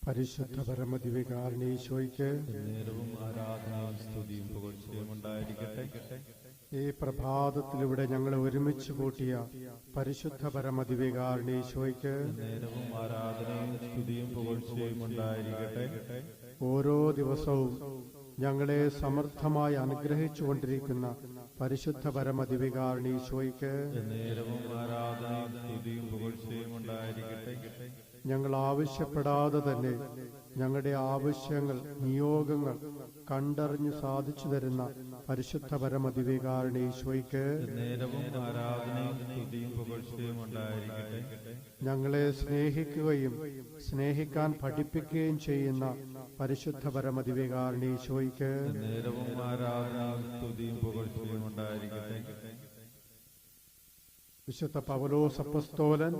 പരിശുദ്ധ പരമദിവ്യകാരുണ്യേശോയ്ക്ക് നേരവും ആരാധനയും സ്തുതിയും പുകഴ്ചയും ഉണ്ടായിരിക്കട്ടെ. ഈ പ്രഭാതത്തിലൂടെ ഞങ്ങളെ ഒരുമിച്ച് കൂട്ടിയ പരിശുദ്ധ പരമദിവ്യകാരുണ്യേശോയ്ക്ക് നേരവും ആരാധനയും സ്തുതിയും പുകഴ്ചയും ഉണ്ടായിരിക്കട്ടെ. ഓരോ ദിവസവും ഞങ്ങളെ സമർത്ഥമായി അനുഗ്രഹിച്ചുകൊണ്ടിരിക്കുന്ന പരിശുദ്ധ പരമദിവ്യകാരുണ്യേശോയ്ക്ക് നേരവും ആരാധനയും സ്തുതിയും പുകഴ്ചയും ഉണ്ടായിരിക്കട്ടെ. ഞങ്ങൾ ആവശ്യപ്പെടാതെ തന്നെ ഞങ്ങളുടെ ആവശ്യങ്ങൾ, നിയോഗങ്ങൾ കണ്ടറിഞ്ഞ് സാധിച്ചു തരുന്ന പരിശുദ്ധ പരമദിവ്യകാരുണ്യേശോയ്ക്ക് നേരവും ആരാധനയും സ്തുതിയും പുകഴ്ചയും ഉണ്ടായിരിക്കട്ടെ. ഞങ്ങളെ സ്നേഹിക്കുകയും സ്നേഹിക്കാൻ പഠിപ്പിക്കുകയും ചെയ്യുന്ന പരിശുദ്ധ പരമദിവ്യകാരുണ്യേശോയ്ക്ക് നേരവും ആരാധനയും സ്തുതിയും പുകഴ്ചയും ഉണ്ടായിരിക്കട്ടെ. വിശുദ്ധ പൗലോസ് അപ്പസ്തോലൻ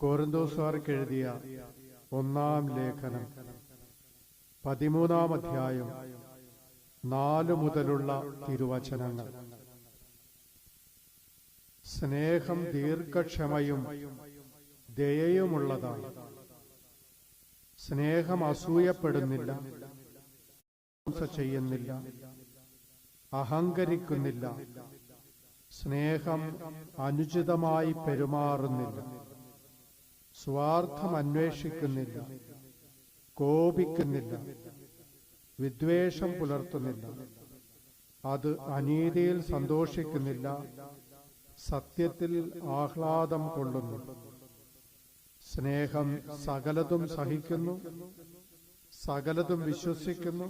കൊരിന്തോസുകാർക്ക് എഴുതിയ 1-ാം ലേഖനം 13-ാം അധ്യായം 4 മുതലുള്ള തിരുവചനങ്ങൾ. സ്നേഹം ദീർഘക്ഷമയും ദയയുമുള്ളതാണ്. സ്നേഹം അസൂയപ്പെടുന്നില്ല, ചെയ്യുന്നില്ല, അഹങ്കരിക്കുന്നില്ല. സ്നേഹം അനുചിതമായി പെരുമാറുന്നില്ല, സ്വാർത്ഥം അന്വേഷിക്കുന്നില്ല, കോപിക്കുന്നില്ല, വിദ്വേഷം പുലർത്തുന്നില്ല. അത് അനീതിയിൽ സന്തോഷിക്കുന്നില്ല, സത്യത്തിൽ ആഹ്ലാദം കൊള്ളുന്നു. സ്നേഹം സകലതും സഹിക്കുന്നു, സകലതും വിശ്വസിക്കുന്നു,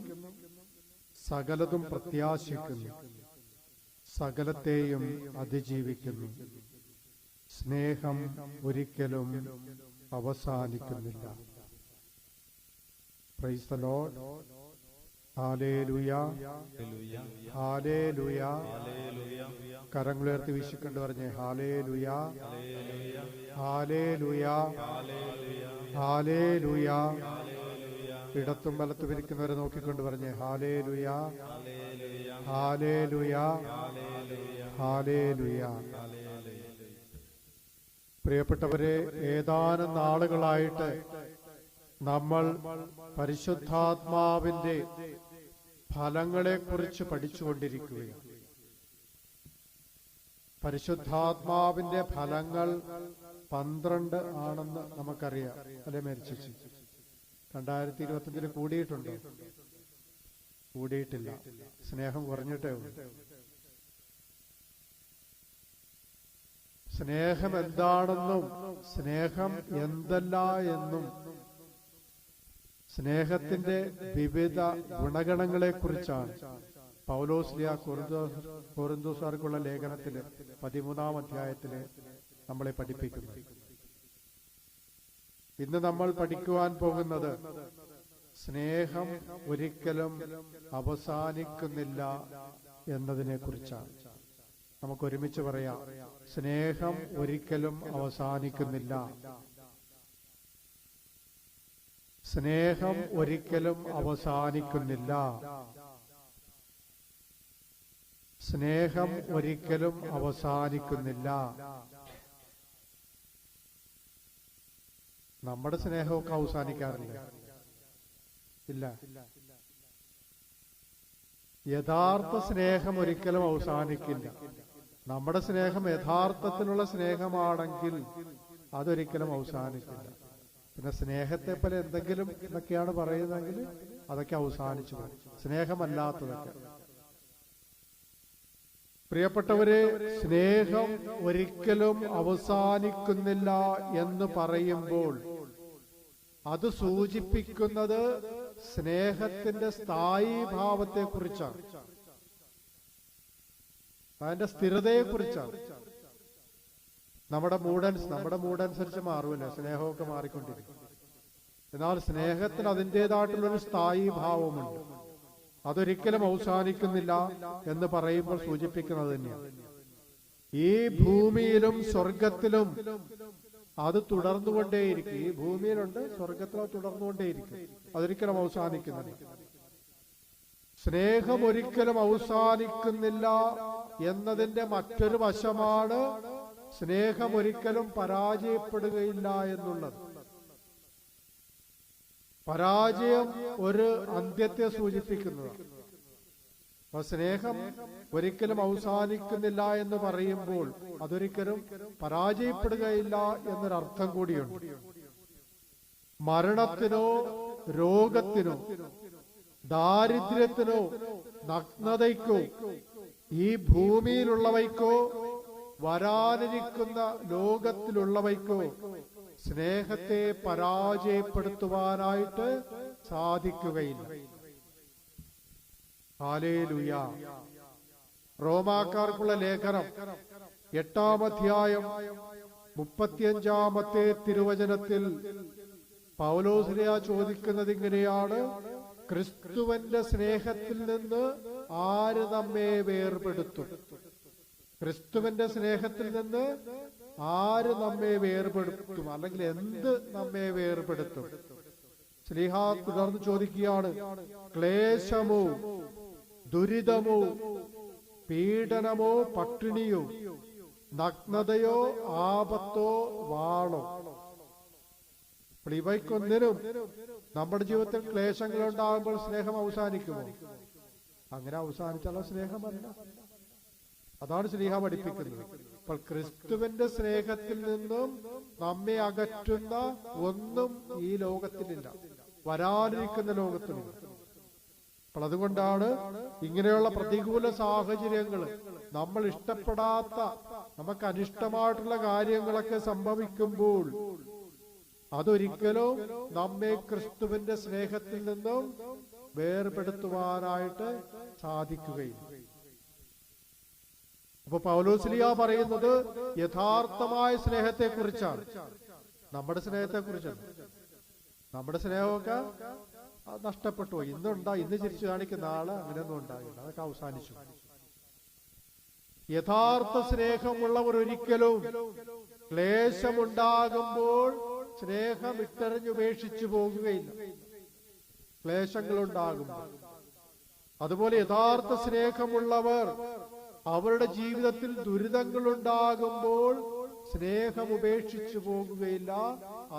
സകലതും പ്രത്യാശിക്കുന്നു, സകലത്തെയും അതിജീവിക്കുന്നു. സ്നേഹം ഒരിക്കലും അവസാനിക്കുന്നില്ല. Praise the lord. Hallelujah, hallelujah. കരങ്ങളുയർത്തി വീശിക്കൊണ്ട് പറഞ്ഞേ ഹല്ലേലൂയ, ഹല്ലേലൂയ, ഹല്ലേലൂയ. ഇടത്തും വലത്തും ഇരിക്കുന്നവരെ നോക്കിക്കൊണ്ട് പറഞ്ഞേ ഹല്ലേലൂയ, ഹല്ലേലൂയ, ഹല്ലേലൂയ. പ്രിയപ്പെട്ടവരെ, ഏതാനും നാളുകളായിട്ട് നമ്മൾ പരിശുദ്ധാത്മാവിന്റെ ഫലങ്ങളെക്കുറിച്ച് പഠിച്ചുകൊണ്ടിരിക്കുകയാണ്. പരിശുദ്ധാത്മാവിന്റെ ഫലങ്ങൾ 12 ആണെന്ന് നമുക്കറിയാം. അല്ലെ മേരിച്ചു? 2025 കൂടിയിട്ടുണ്ടോ? കൂടിയിട്ടില്ല. സ്നേഹം കുറഞ്ഞിട്ടേ ഉള്ളൂ. സ്നേഹം എന്താണെന്നും സ്നേഹം എന്തല്ല എന്നും സ്നേഹത്തിന്റെ വിവിധ ഗുണഗണങ്ങളെക്കുറിച്ചാണ് പൗലോസ്ലിയ കൊരിന്തോസുകാർക്കുള്ള ലേഖനത്തില് 13-ാം അധ്യായത്തില് നമ്മളെ പഠിപ്പിക്കുന്നത്. ഇന്ന് നമ്മൾ പഠിക്കുവാൻ പോകുന്നത് സ്നേഹം ഒരിക്കലും അവസാനിക്കുന്നില്ല എന്നതിനെ കുറിച്ചാണ്. നമുക്ക് ഒരുമിച്ച് പറയാം, സ്നേഹം ഒരിക്കലും അവസാനിക്കുന്നില്ല. സ്നേഹം ഒരിക്കലും അവസാനിക്കുന്നില്ല. സ്നേഹം ഒരിക്കലും അവസാനിക്കുന്നില്ല. നമ്മുടെ സ്നേഹമൊക്കെ അവസാനിക്കാറില്ല. ഇല്ല. യഥാർത്ഥ സ്നേഹം ഒരിക്കലും അവസാനിക്കില്ല. നമ്മുടെ സ്നേഹം യഥാർത്ഥത്തിലുള്ള സ്നേഹമാണെങ്കിൽ അതൊരിക്കലും അവസാനിക്കില്ല. പിന്നെ സ്നേഹത്തെ പോലെ എന്തെങ്കിലും എന്നൊക്കെയാണ് പറയുന്നതെങ്കിൽ അതൊക്കെ അവസാനിച്ചു പോകും. സ്നേഹമല്ലാത്തതൊക്കെ. പ്രിയപ്പെട്ടവരെ, സ്നേഹം ഒരിക്കലും അവസാനിക്കുന്നില്ല എന്ന് പറയുമ്പോൾ അത് സൂചിപ്പിക്കുന്നത് സ്നേഹത്തിന്റെ സ്ഥായി ഭാവത്തെ കുറിച്ചാണ്, അതിന്റെ സ്ഥിരതയെ കുറിച്ചാണ്. നമ്മുടെ മൂടനുസരിച്ച് മാറുമല്ലോ, സ്നേഹമൊക്കെ മാറിക്കൊണ്ടിരിക്കും. എന്നാൽ സ്നേഹത്തിന് അതിൻ്റെതായിട്ടുള്ളൊരു സ്ഥായി ഭാവമുണ്ട്. അതൊരിക്കലും അവസാനിക്കുന്നില്ല എന്ന് പറയുമ്പോൾ സൂചിപ്പിക്കുന്നത് തന്നെയാണ്. ഈ ഭൂമിയിലും സ്വർഗത്തിലും അത് തുടർന്നുകൊണ്ടേയിരിക്കും. ഈ ഭൂമിയിലുണ്ട്, സ്വർഗത്തിൽ തുടർന്നുകൊണ്ടേയിരിക്കും. അതൊരിക്കലും അവസാനിക്കുന്നില്ല. സ്നേഹം ഒരിക്കലും അവസാനിക്കുന്നില്ല എന്നതിന്റെ മറ്റൊരു വശമാണ് സ്നേഹം ഒരിക്കലും പരാജയപ്പെടുകയില്ല എന്നുള്ളത്. പരാജയം ഒരു അന്ത്യത്തെ സൂചിപ്പിക്കുന്നതാണ്. അപ്പൊ സ്നേഹം ഒരിക്കലും അവസാനിക്കുന്നില്ല എന്ന് പറയുമ്പോൾ അതൊരിക്കലും പരാജയപ്പെടുകയില്ല എന്നൊരർത്ഥം കൂടിയുണ്ട്. മരണത്തിനോ രോഗത്തിനോ ദാരിദ്ര്യത്തിനോ നഗ്നതയ്ക്കോ ഈ ഭൂമിയിലുള്ളവയ്ക്കോ വരാനിരിക്കുന്ന ലോകത്തിലുള്ളവയ്ക്കോ സ്നേഹത്തെ പരാജയപ്പെടുത്തുവാനായിട്ട് സാധിക്കുകയില്ല. ഹല്ലേലൂയ. റോമാക്കാർക്കുള്ള ലേഖനം 8-ാം അധ്യായം 35-ാമത്തെ തിരുവചനത്തിൽ പൗലോസ്ലീഹ ചോദിക്കുന്നത് ഇങ്ങനെയാണ്: ക്രിസ്തുവിന്റെ സ്നേഹത്തിൽ നിന്ന് ആര് നമ്മെ വേർപെടുത്തും? ക്രിസ്തുവിന്റെ സ്നേഹത്തിൽ നിന്ന് ആര് നമ്മെ വേർപെടുത്തും? അല്ലെങ്കിൽ എന്ത് നമ്മെ വേർപെടുത്തും? സ്ലീഹ തുടർന്ന് ചോദിക്കുകയാണ്: ക്ലേശമോ, ദുരിതമോ, പീഡനമോ, പട്ടിണിയോ, നഗ്നതയോ, ആപത്തോ, വാളോ? അപ്പോൾ ഇവയ്ക്കൊന്നിനും നമ്മുടെ ജീവിതത്തിൽ ക്ലേശങ്ങൾ ഉണ്ടാകുമ്പോൾ സ്നേഹം അവസാനിക്കുമോ? അങ്ങനെ അവസാനിച്ചുള്ള സ്നേഹമല്ല. അതാണ് സ്നേഹ പഠിപ്പിക്കുന്നത്. അപ്പോൾ ക്രിസ്തുവിന്റെ സ്നേഹത്തിൽ നിന്നും നമ്മെ അകറ്റുന്ന ഒന്നും ഈ ലോകത്തിലില്ല, വരാനിരിക്കുന്ന ലോകത്തിലില്ല. അപ്പോൾ അതുകൊണ്ടാണ് ഇങ്ങനെയുള്ള പ്രതികൂല സാഹചര്യങ്ങൾ, നമ്മൾ ഇഷ്ടപ്പെടാത്ത, നമുക്ക് അനിഷ്ടമായിട്ടുള്ള കാര്യങ്ങളൊക്കെ സംഭവിക്കുമ്പോൾ അതൊരിക്കലും നമ്മെ ക്രിസ്തുവിന്റെ സ്നേഹത്തിൽ നിന്നും വേർപെടുത്തുവാനായിട്ട് സാധിക്കുകയില്ല. അപ്പൊ പൗലോസ്ലീഹ പറയുന്നത് യഥാർത്ഥമായ സ്നേഹത്തെ കുറിച്ചാണ്, നമ്മുടെ സ്നേഹത്തെ കുറിച്ചാണ്. നമ്മുടെ സ്നേഹമൊക്കെ നഷ്ടപ്പെട്ടു. ഇന്ന് ചിരിച്ചു കാണിക്കുന്ന നാളെ അങ്ങനെയൊന്നും ഉണ്ടാകില്ല, അതൊക്കെ അവസാനിച്ചു. യഥാർത്ഥ സ്നേഹമുള്ളവർ ഒരിക്കലും ക്ലേശമുണ്ടാകുമ്പോൾ സ്നേഹം ഇട്ടെറിഞ്ഞുപേക്ഷിച്ചു പോകുകയില്ല. ക്ലേശങ്ങളുണ്ടാകുമ്പോൾ അതുപോലെ യഥാർത്ഥ സ്നേഹമുള്ളവർ അവരുടെ ജീവിതത്തിൽ ദുരിതങ്ങൾ ഉണ്ടാകുമ്പോൾ സ്നേഹം ഉപേക്ഷിച്ചു പോകുകയില്ല.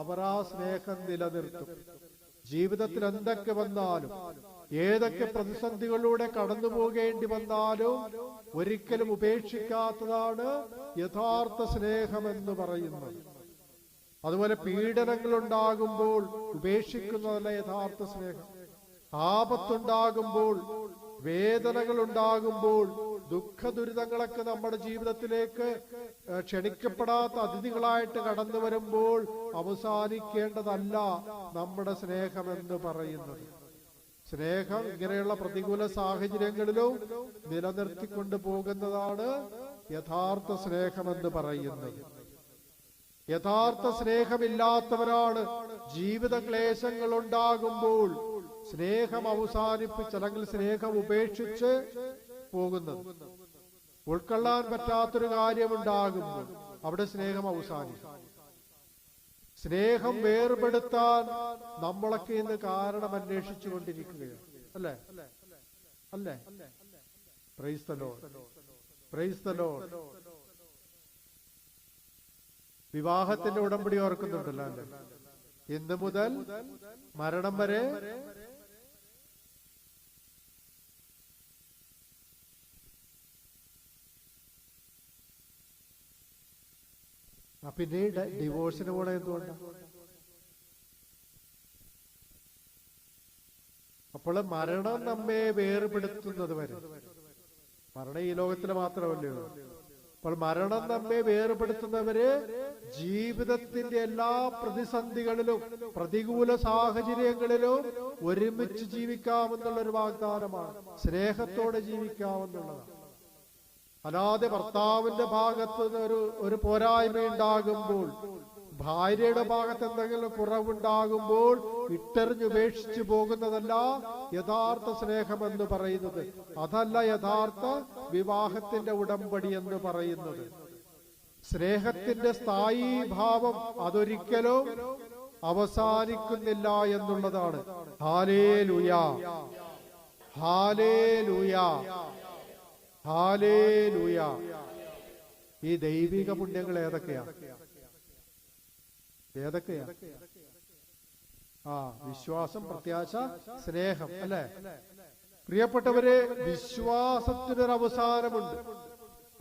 അവർ ആ സ്നേഹം നിലനിർത്തും. ജീവിതത്തിൽ എന്തൊക്കെ വന്നാലും, ഏതൊക്കെ പ്രതിസന്ധികളിലൂടെ കടന്നു പോകേണ്ടി വന്നാലും ഒരിക്കലും ഉപേക്ഷിക്കാത്തതാണ് യഥാർത്ഥ സ്നേഹമെന്ന് പറയുന്നത്. അതുപോലെ പീഡനങ്ങൾ ഉണ്ടാകുമ്പോൾ ഉപേക്ഷിക്കുന്നതല്ല യഥാർത്ഥ സ്നേഹം. ആപത്തുണ്ടാകുമ്പോൾ, വേദനകൾ ഉണ്ടാകുമ്പോൾ, ദുഃഖ ദുരിതങ്ങളൊക്കെ നമ്മുടെ ജീവിതത്തിലേക്ക് ക്ഷണിക്കപ്പെടാത്ത അതിഥികളായിട്ട് കടന്നു വരുമ്പോൾ അവസാനിക്കേണ്ടതല്ല നമ്മുടെ സ്നേഹമെന്ന് പറയുന്നത്. സ്നേഹം ഇങ്ങനെയുള്ള പ്രതികൂല സാഹചര്യങ്ങളിലും നിലനിർത്തിക്കൊണ്ടു പോകുന്നതാണ് യഥാർത്ഥ സ്നേഹമെന്ന് പറയുന്നത്. യഥാർത്ഥ സ്നേഹമില്ലാത്തവരാണ് ജീവിത ക്ലേശങ്ങൾ ഉണ്ടാകുമ്പോൾ സ്നേഹം അവസാനിപ്പിച്ച്, അല്ലെങ്കിൽ സ്നേഹം ഉപേക്ഷിച്ച് പോകുന്നത്. ഉൾക്കൊള്ളാൻ പറ്റാത്തൊരു കാര്യമുണ്ടാകുമ്പോൾ അവിടെ സ്നേഹം അവസാനിക്കും. സ്നേഹം വേർപെടുത്താൻ നമ്മളൊക്കെ ഇന്ന് കാരണം അന്വേഷിച്ചു കൊണ്ടിരിക്കുകയാണ്, അല്ലേ? അല്ലേ? Price the Lord, price the Lord. വിവാഹത്തിന്റെ ഉടമ്പടി ഓർക്കുന്നുണ്ടല്ലോ അല്ലേ? ഇന്ന് മുതൽ മരണം വരെ പിന്നെ ഡിവോഴ്സിന് കൂടെ എന്തുകൊണ്ടാണ്? അപ്പോൾ മരണം നമ്മെ വേർപെടുത്തുന്നത് വരെ, മരണം ഈ ലോകത്തിൽ മാത്രമല്ലേ ഉള്ളൂ. അപ്പോൾ മരണം നമ്മെ വേർപെടുത്തുന്നവര് ജീവിതത്തിന്റെ എല്ലാ പ്രതിസന്ധികളിലും പ്രതികൂല സാഹചര്യങ്ങളിലും ഒരുമിച്ച് ജീവിക്കാമെന്നുള്ളൊരു വാഗ്ദാനമാണ്. സ്നേഹത്തോടെ ജീവിക്കാമെന്നുള്ളതാണ്. അല്ലാതെ ഭർത്താവിന്റെ ഭാഗത്ത് ഒരു പോരായ്മ ഉണ്ടാകുമ്പോൾ, ഭാര്യയുടെ ഭാഗത്ത് എന്തെങ്കിലും കുറവുണ്ടാകുമ്പോൾ ഇട്ടെറിഞ്ഞുപേക്ഷിച്ചു പോകുന്നതല്ല യഥാർത്ഥ സ്നേഹമെന്ന് പറയുന്നത്. അതല്ല യഥാർത്ഥ വിവാഹത്തിന്റെ ഉടമ്പടി എന്ന് പറയുന്നത്. സ്നേഹത്തിന്റെ സ്ഥായീ ഭാവം അതൊരിക്കലും അവസാനിക്കുന്നില്ല എന്നുള്ളതാണ്. Hallelujah, hallelujah, hallelujah. ഈ ദൈവിക പുണ്യങ്ങൾ ഏതൊക്കെയാ? വിശ്വാസം, പ്രത്യാശ, സ്നേഹം, അല്ലെ? പ്രിയപ്പെട്ടവരെ, വിശ്വാസത്തിനൊരു അവസാനമുണ്ട്,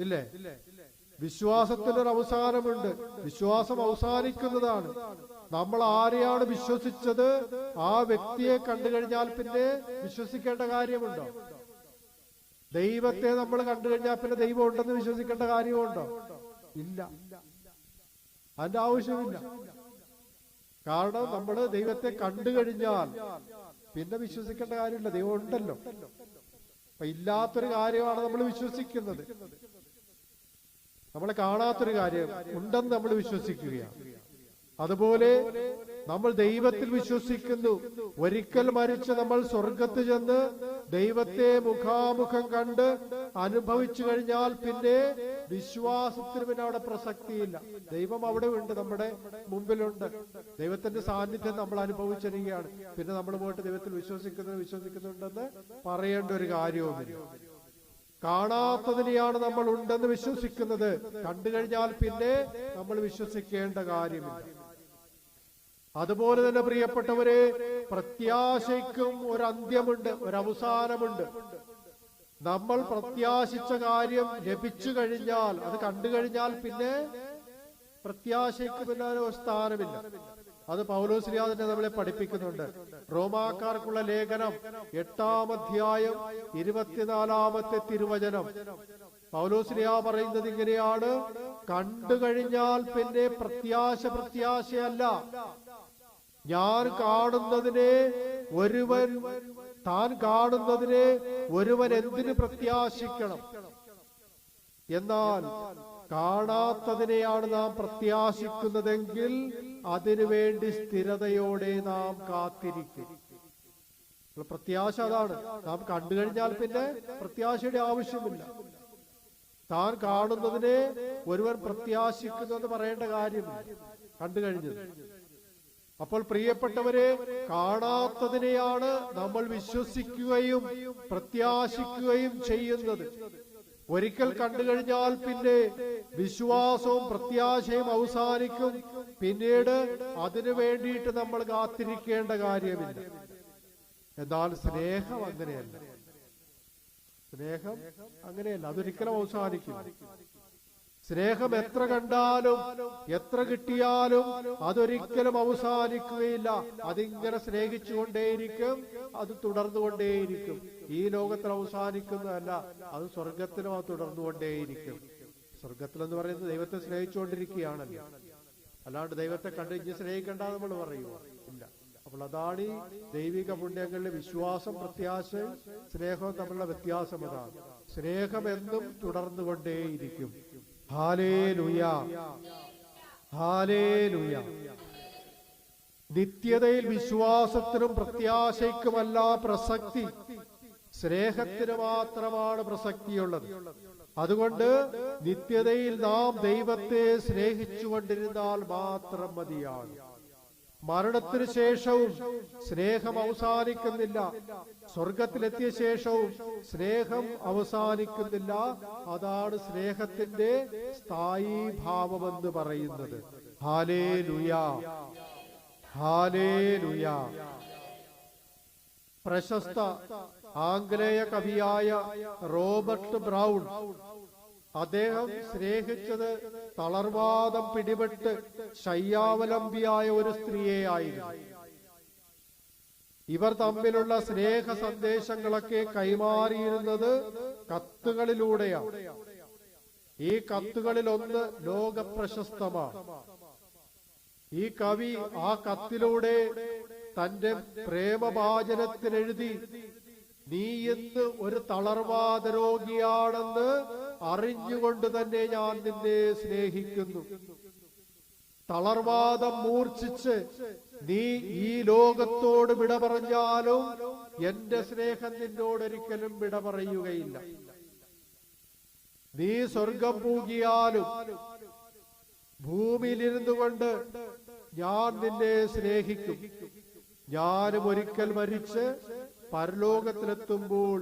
ഇല്ലേ? വിശ്വാസത്തിനൊരു അവസാനമുണ്ട്. വിശ്വാസം അവസാനിക്കുന്നതാണ്. നമ്മൾ ആരെയാണ് വിശ്വസിച്ചത്, ആ വ്യക്തിയെ കണ്ടു കഴിഞ്ഞാൽ പിന്നെ വിശ്വസിക്കേണ്ട കാര്യമുണ്ടോ? ദൈവത്തെ നമ്മൾ കണ്ടു കഴിഞ്ഞാൽ പിന്നെ ദൈവം ഉണ്ടെന്ന് വിശ്വസിക്കേണ്ട കാര്യമുണ്ടോ? ഇല്ല, അതിന്റെ ആവശ്യമില്ല. കാരണം നമ്മൾ ദൈവത്തെ കണ്ടു കഴിഞ്ഞാൽ പിന്നെ വിശ്വസിക്കേണ്ട കാര്യമില്ല, ദൈവം ഉണ്ടല്ലോ. അപ്പൊ ഇല്ലാത്തൊരു കാര്യമാണ് നമ്മൾ വിശ്വസിക്കുന്നത്. നമ്മളെ കാണാത്തൊരു കാര്യം ഉണ്ടെന്ന് നമ്മൾ വിശ്വസിക്കുകയാണ്. അതുപോലെ നമ്മൾ ദൈവത്തിൽ വിശ്വസിക്കുന്നു. ഒരിക്കൽ മരിച്ച് നമ്മൾ സ്വർഗത്ത് ചെന്ന് ദൈവത്തെ മുഖാമുഖം കണ്ട് അനുഭവിച്ചു കഴിഞ്ഞാൽ പിന്നെ വിശ്വാസത്തിന് പിന്നെ അവിടെ പ്രസക്തിയില്ല. ദൈവം അവിടെ ഉണ്ട്, നമ്മുടെ മുമ്പിലുണ്ട്. ദൈവത്തിന്റെ സാന്നിധ്യം നമ്മൾ അനുഭവിച്ചിരിക്കുകയാണ്. പിന്നെ നമ്മൾ പോയിട്ട് ദൈവത്തിൽ വിശ്വസിക്കുന്നുണ്ടെന്ന് പറയേണ്ട ഒരു കാര്യവുമില്ല. കാണാത്തതിനെയാണ് നമ്മൾ ഉണ്ടെന്ന് വിശ്വസിക്കുന്നത്. കണ്ടു കഴിഞ്ഞാൽ പിന്നെ നമ്മൾ വിശ്വസിക്കേണ്ട കാര്യമില്ല. അതുപോലെ തന്നെ പ്രിയപ്പെട്ടവരെ, പ്രത്യാശയ്ക്കും ഒരു അന്ത്യമുണ്ട്, ഒരു അവസാനമുണ്ട്. നമ്മൾ പ്രത്യാശിച്ച കാര്യം ലഭിച്ചു കഴിഞ്ഞാൽ, അത് കണ്ടു കഴിഞ്ഞാൽ പിന്നെ പ്രത്യാശയ്ക്ക് പിന്നെ ഒരു സ്ഥാനമില്ല. അത് പൗലോസ്ലീഹ തന്നെ നമ്മളെ പഠിപ്പിക്കുന്നുണ്ട്. റോമാക്കാർക്കുള്ള ലേഖനം 8-ാം അധ്യായം 24-ാമത്തെ തിരുവചനം. പൗലോസ്ലീഹ പറയുന്നത് ഇങ്ങനെയാണ്: കണ്ടു കഴിഞ്ഞാൽ പിന്നെ പ്രത്യാശയല്ല. താൻ കാണുന്നതിനെ ഒരുവൻ എന്തിന് പ്രത്യാശിക്കണം? എന്നാൽ കാണാത്തതിനെയാണ് നാം പ്രത്യാശിക്കുന്നതെങ്കിൽ അതിനുവേണ്ടി സ്ഥിരതയോടെ നാം കാത്തിരിക്കും. പ്രത്യാശ അതാണ്. നാം കണ്ടു കഴിഞ്ഞാൽ പിന്നെ പ്രത്യാശയുടെ ആവശ്യമില്ല. താൻ കാണുന്നതിനെ ഒരുവൻ പ്രത്യാശിക്കുന്നു എന്ന് പറയേണ്ട കാര്യമില്ല, കണ്ടു കഴിഞ്ഞത്. അപ്പോൾ പ്രിയപ്പെട്ടവരെ, കാണാത്തതിനെയാണ് നമ്മൾ വിശ്വസിക്കുകയും പ്രത്യാശിക്കുകയും ചെയ്യുന്നത്. ഒരിക്കൽ കണ്ടു കഴിഞ്ഞാൽ പിന്നെ വിശ്വാസവും പ്രത്യാശയും അവസാനിക്കും. പിന്നീട് അതിനു വേണ്ടിയിട്ട് നമ്മൾ കാത്തിരിക്കേണ്ട കാര്യമില്ല. എന്നാൽ സ്നേഹം അങ്ങനെയല്ല. സ്നേഹം അങ്ങനെയല്ല, അതൊരിക്കലും അവസാനിക്കും. സ്നേഹം എത്ര കണ്ടാലും എത്ര കിട്ടിയാലും അതൊരിക്കലും അവസാനിക്കുകയില്ല. അതിങ്ങനെ സ്നേഹിച്ചുകൊണ്ടേയിരിക്കും, അത് തുടർന്നുകൊണ്ടേയിരിക്കും. ഈ ലോകത്തിൽ അവസാനിക്കുന്നതല്ല, അത് സ്വർഗത്തിലും അത് തുടർന്നുകൊണ്ടേയിരിക്കും. സ്വർഗത്തിലെന്ന് പറയുന്നത് ദൈവത്തെ സ്നേഹിച്ചുകൊണ്ടിരിക്കുകയാണല്ലോ. അല്ലാണ്ട് ദൈവത്തെ കണ്ട് ഇനി സ്നേഹിക്കണ്ട നമ്മൾ പറയുമോ? ഇല്ല. അപ്പോൾ അതാണ് ഈ ദൈവിക പുണ്യങ്ങളിലെ വിശ്വാസം, പ്രത്യാശയും സ്നേഹവും തമ്മിലുള്ള വ്യത്യാസം. അതാണ് സ്നേഹം എന്നും തുടർന്നുകൊണ്ടേയിരിക്കും. Hallelujah, hallelujah. നിത്യതയിൽ വിശ്വാസത്തിനും പ്രത്യാശയ്ക്കുമല്ല പ്രസക്തി, സ്നേഹത്തിന് മാത്രമാണ് പ്രസക്തിയുള്ളത്. അതുകൊണ്ട് നിത്യതയിൽ നാം ദൈവത്തെ സ്നേഹിച്ചുകൊണ്ടിരുന്നാൽ മാത്രം മതിയാണ്. മരണത്തിന് ശേഷവും സ്നേഹം അവസാനിക്കുന്നില്ല. സ്വർഗത്തിലെത്തിയ ശേഷവും സ്നേഹം അവസാനിക്കുന്നില്ല. അതാണ് സ്നേഹത്തിന്റെ സ്ഥായി ഭാവമെന്ന് പറയുന്നത്. Hallelujah, hallelujah. പ്രശസ്ത ആംഗലേയ കവിയായ റോബർട്ട് ബ്രൗൺ, അദ്ദേഹം സ്നേഹിച്ചത് തളർവാദം പിടിപെട്ട് ശയ്യാവലംബിയായ ഒരു സ്ത്രീയെയായിരുന്നു. ഇവർ തമ്മിലുള്ള സ്നേഹ സന്ദേശങ്ങളൊക്കെ കൈമാറിയിരുന്നത് കത്തുകളിലൂടെയാണ്. ഈ കത്തുകളിൽ ഒന്ന് ലോകപ്രശസ്തമാണ്. ഈ കവി ആ കത്തിലൂടെ തന്റെ പ്രേമഭാജനത്തിനെഴുതി, നീ ഇന്ന് ഒരു തളർവാദ രോഗിയാണെന്ന് അറിഞ്ഞുകൊണ്ട് തന്നെ ഞാൻ നിന്നെ സ്നേഹിക്കുന്നു. തളർവാദം മൂർച്ഛിച്ച് നീ ഈ ലോകത്തോട് വിട പറഞ്ഞാലും എന്റെ സ്നേഹം നിന്നോടൊരിക്കലും വിട പറയുകയില്ല. നീ സ്വർഗം പൂകിയാലും ഭൂമിയിലിരുന്നു കൊണ്ട് ഞാൻ നിന്നെ സ്നേഹിക്കും. ഞാനും ഒരിക്കൽ മരിച്ച് പരലോകത്തിലെത്തുമ്പോൾ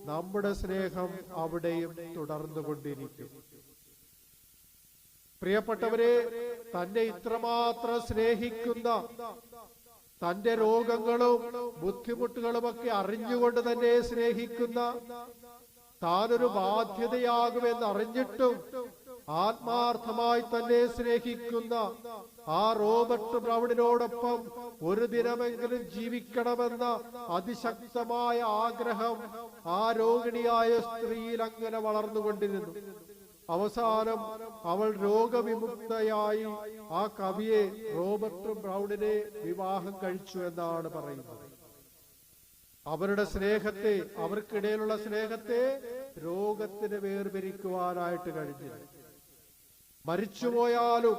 നമ്മുടെ സ്നേഹം അവിടെയും തുടർന്നുകൊണ്ടിരിക്കും. പ്രിയപ്പെട്ടവരെ, തന്നെ ഇത്രമാത്രം സ്നേഹിക്കുന്ന തന്റെ രോഗങ്ങളും ബുദ്ധിമുട്ടുകളുമൊക്കെ അറിഞ്ഞുകൊണ്ട് തന്നെ സ്നേഹിക്കുന്ന, താനൊരു ബാധ്യതയാകുമെന്ന് അറിഞ്ഞിട്ടും ആത്മാർത്ഥമായി തന്നെ സ്നേഹിക്കുന്ന ആ റോബർട്ട് ബ്രൗണിനോടൊപ്പം ഒരു ദിനമെങ്കിലും ജീവിക്കണമെന്ന അതിശക്തമായ ആഗ്രഹം ആ രോഗിണിയായ സ്ത്രീയിൽ അങ്ങനെ വളർന്നുകൊണ്ടിരുന്നു. അവസാനം അവൾ രോഗവിമുക്തയായി ആ കവിയെ, റോബർട്ട് ബ്രൗണിനെ വിവാഹം കഴിച്ചു എന്നാണ് പറയുന്നത്. അവരുടെ സ്നേഹത്തെ, അവർക്കിടയിലുള്ള സ്നേഹത്തെ രോഗത്തിന് വേർപിരിക്കുവാനായിട്ട് കഴിഞ്ഞില്ല. മരിച്ചുപോയാലും